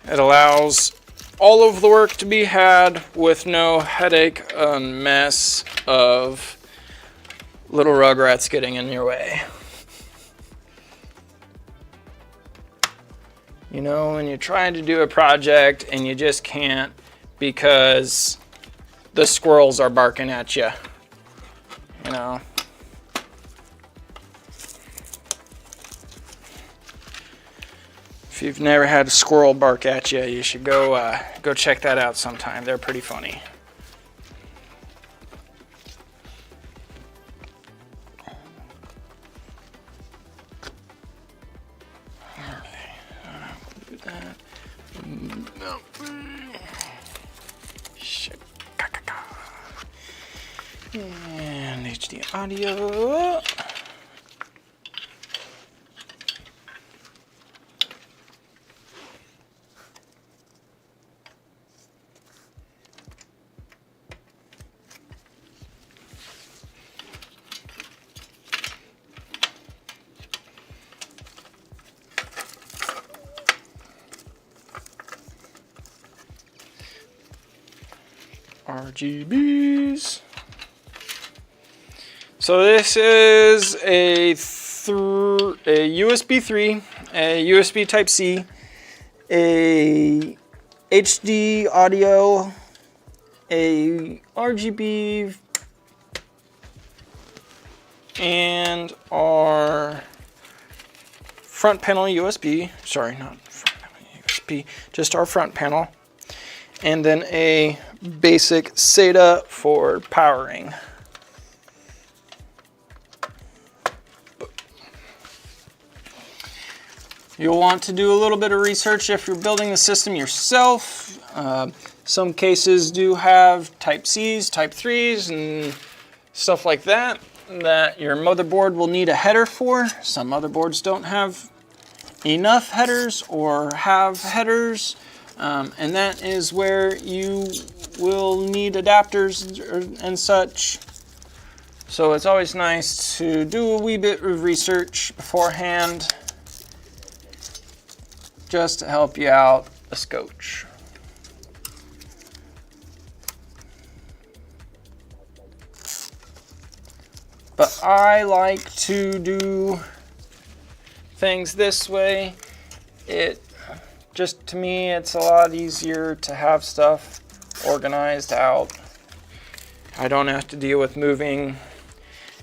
It allows all of the work to be had with no headache and mess of little rugrats getting in your way. You know, when you're trying to do a project and you just can't because the squirrels are barking at you, you know. If you've never had a squirrel bark at you, you should go check that out sometime. They're pretty funny. And HD audio. RGBs. So this is a USB 3, a USB Type-C, a HD audio, a RGB, and our front panel USB. Sorry, not front panel USB, just our front panel. And then a basic SATA for powering. You'll want to do a little bit of research if you're building the system yourself. Some cases do have type C's, type 3s, and stuff like that your motherboard will need a header for. Some motherboards don't have enough headers or have headers, and that is where you will need adapters and such. So it's always nice to do a wee bit of research beforehand just to help you out a scotch. But I like to do things this way. To me, it's a lot easier to have stuff organized out. I don't have to deal with moving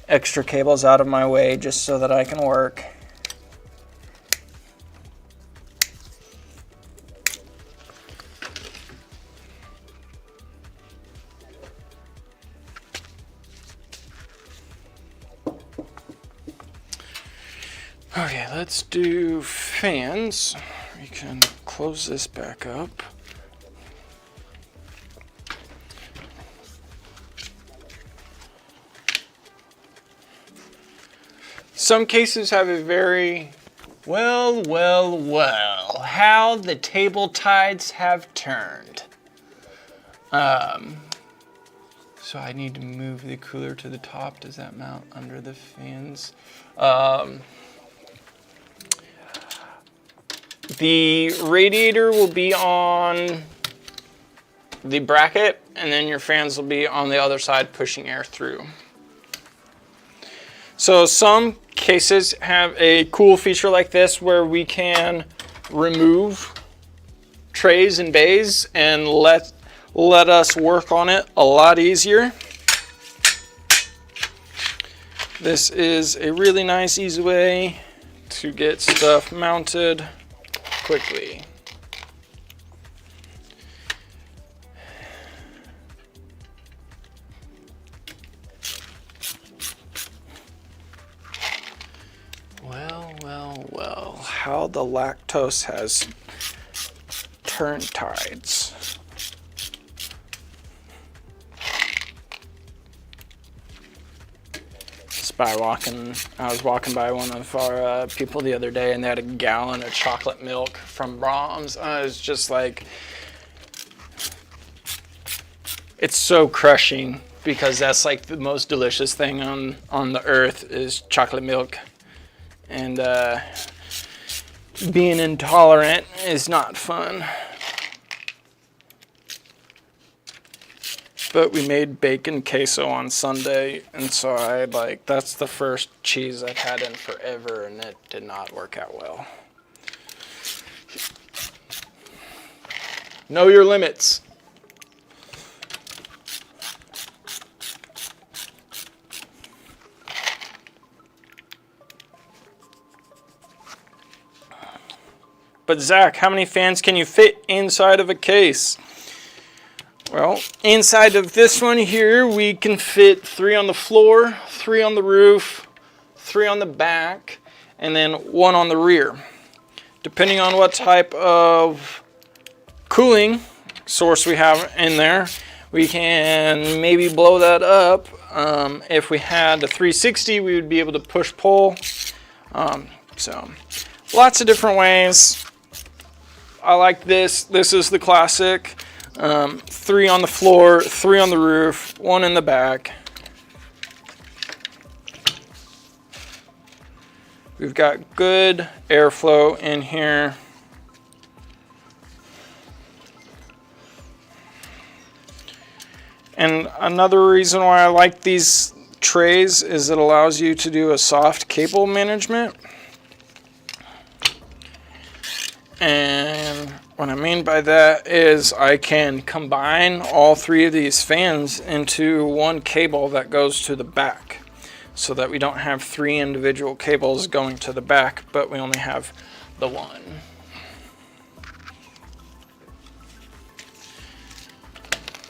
extra cables out of my way just so that I can work. Okay, let's do fans. We can close this back up. Some cases have a very, well, how the table tides have turned. So I need to move the cooler to the top. Does that mount under the fans? The radiator will be on the bracket, and then your fans will be on the other side pushing air through. So some cases have a cool feature like this where we can remove trays and bays and let us work on it a lot easier. This is a really nice, easy way to get stuff mounted quickly. Well, how the lactose has turned tides. I was walking by one of our people the other day, and they had a gallon of chocolate milk from Brahms. I was just like, it's so crushing because that's like the most delicious thing on the earth is chocolate milk, and being intolerant is not fun. But we made bacon queso on Sunday, and so that's the first cheese I've had in forever, and it did not work out well. Know your limits. But Zach, how many fans can you fit inside of a case? Well, inside of this one here, we can fit 3 on the floor, 3 on the roof, 3 on the back, and then 1 on the rear. Depending on what type of cooling source we have in there, we can maybe blow that up. If we had a 360, we would be able to push-pull. So, lots of different ways. I like this. This is the classic. 3 on the floor, 3 on the roof, 1 in the back. We've got good airflow in here. And another reason why I like these trays is it allows you to do a soft cable management. And what I mean by that is I can combine all 3 of these fans into 1 cable that goes to the back, so that we don't have 3 individual cables going to the back, but we only have the 1.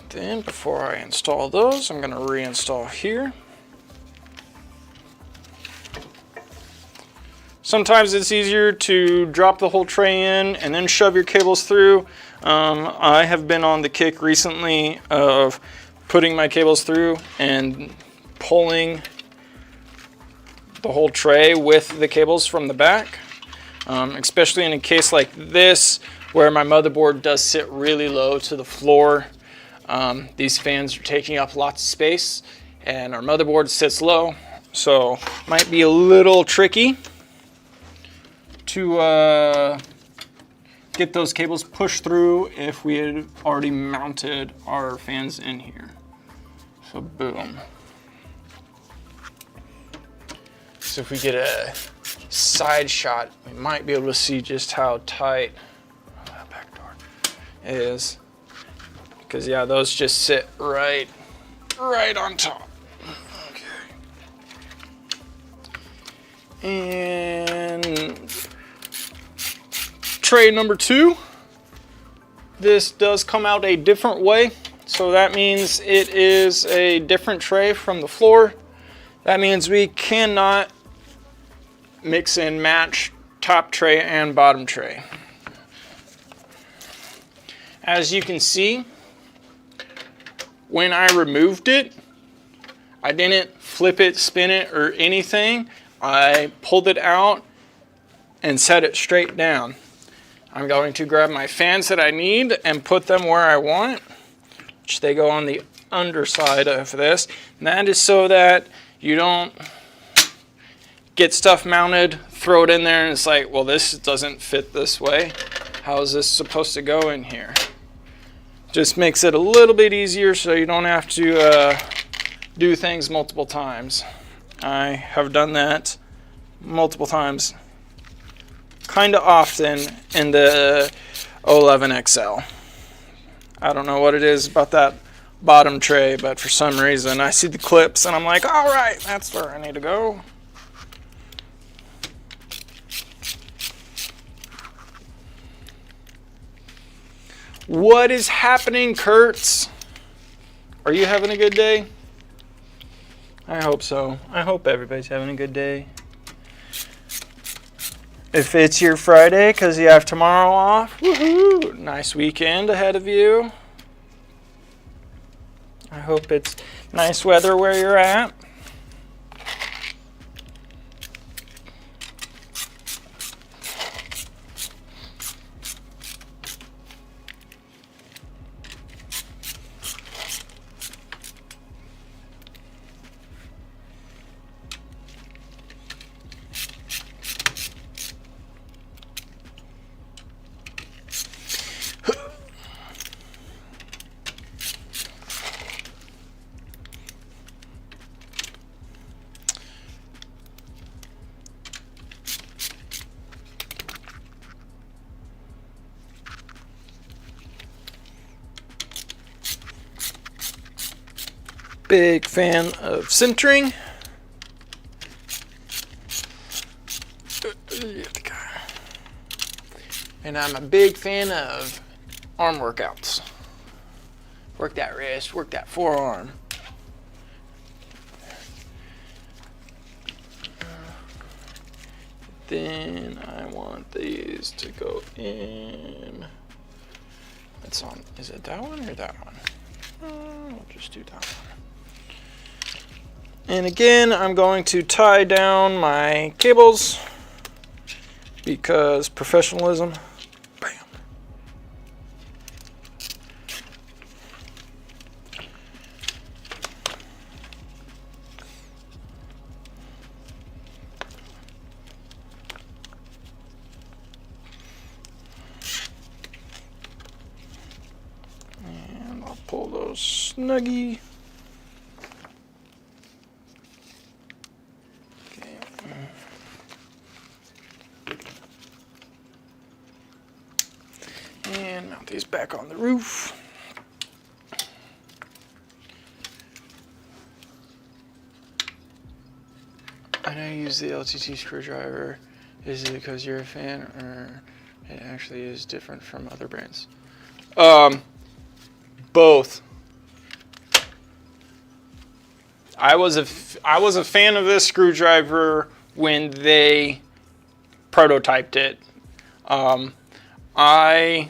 Then before I install those, I'm going to reinstall here. Sometimes it's easier to drop the whole tray in and then shove your cables through. I have been on the kick recently of putting my cables through and pulling the whole tray with the cables from the back, especially in a case like this where my motherboard does sit really low to the floor. These fans are taking up lots of space and our motherboard sits low, so might be a little tricky to get those cables pushed through if we had already mounted our fans in here. So boom. So if we get a side shot, we might be able to see just how tight that back door is. Because yeah, those just sit right on top. Okay. And tray number 2. This does come out a different way. So that means it is a different tray from the floor. That means we cannot mix and match top tray and bottom tray. As you can see, when I removed it, I didn't flip it, spin it, or anything. I pulled it out and set it straight down. I'm going to grab my fans that I need and put them where I want, which they go on the underside of this. And that is so that you don't get stuff mounted, throw it in there, and it's like, well, this doesn't fit this way. How is this supposed to go in here? Just makes it a little bit easier so you don't have to do things multiple times. I have done that multiple times, kind of often in the 11XL. I don't know what it is about that bottom tray, but for some reason I see the clips and I'm like, all right, that's where I need to go. What is happening, Kurtz? Are you having a good day? I hope so. I hope everybody's having a good day. If it's your Friday because you have tomorrow off, woohoo! Nice weekend ahead of you. I hope it's nice weather where you're at. Big fan of sintering. And I'm a big fan of arm workouts. Work that wrist, work that forearm. Then I want these to go in. It's on, is it that one or that one? I'll just do that one. And again, I'm going to tie down my cables because professionalism. Bam. And I'll pull those snuggy. And mount these back on the roof. I know you use the LTT screwdriver. Is it because you're a fan or it actually is different from other brands? Both. I was a fan of this screwdriver when they prototyped it. I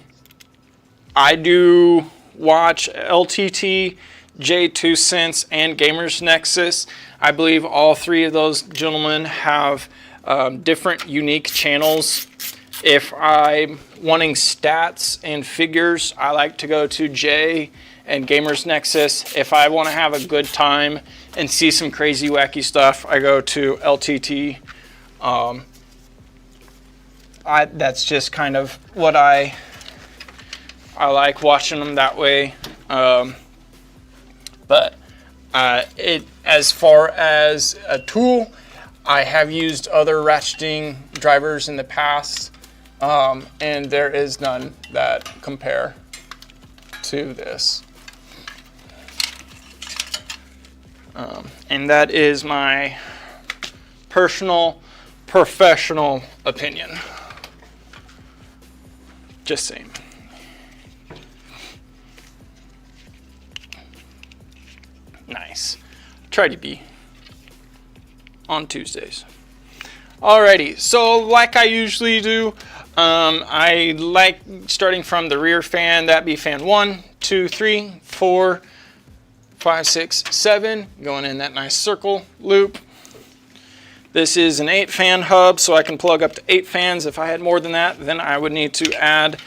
do watch LTT, J2 Sense, and Gamers Nexus. I believe all three of those gentlemen have different unique channels. If I'm wanting stats and figures, I like to go to J and Gamers Nexus. If I want to have a good time and see some crazy wacky stuff, I go to LTT. That's just kind of what I like watching them that way. But as far as a tool, I have used other ratcheting drivers in the past, and there is none that compare to this. And that is my personal, professional opinion. Just saying. Nice. Try to be on Tuesdays. Alrighty, so like I usually do, I like starting from the rear fan. That be fan 1, 2, 3, 4, 5, 6, 7, going in that nice circle loop. This is an 8 fan hub, so I can plug up to 8 fans. If I had more than that, then I would need to add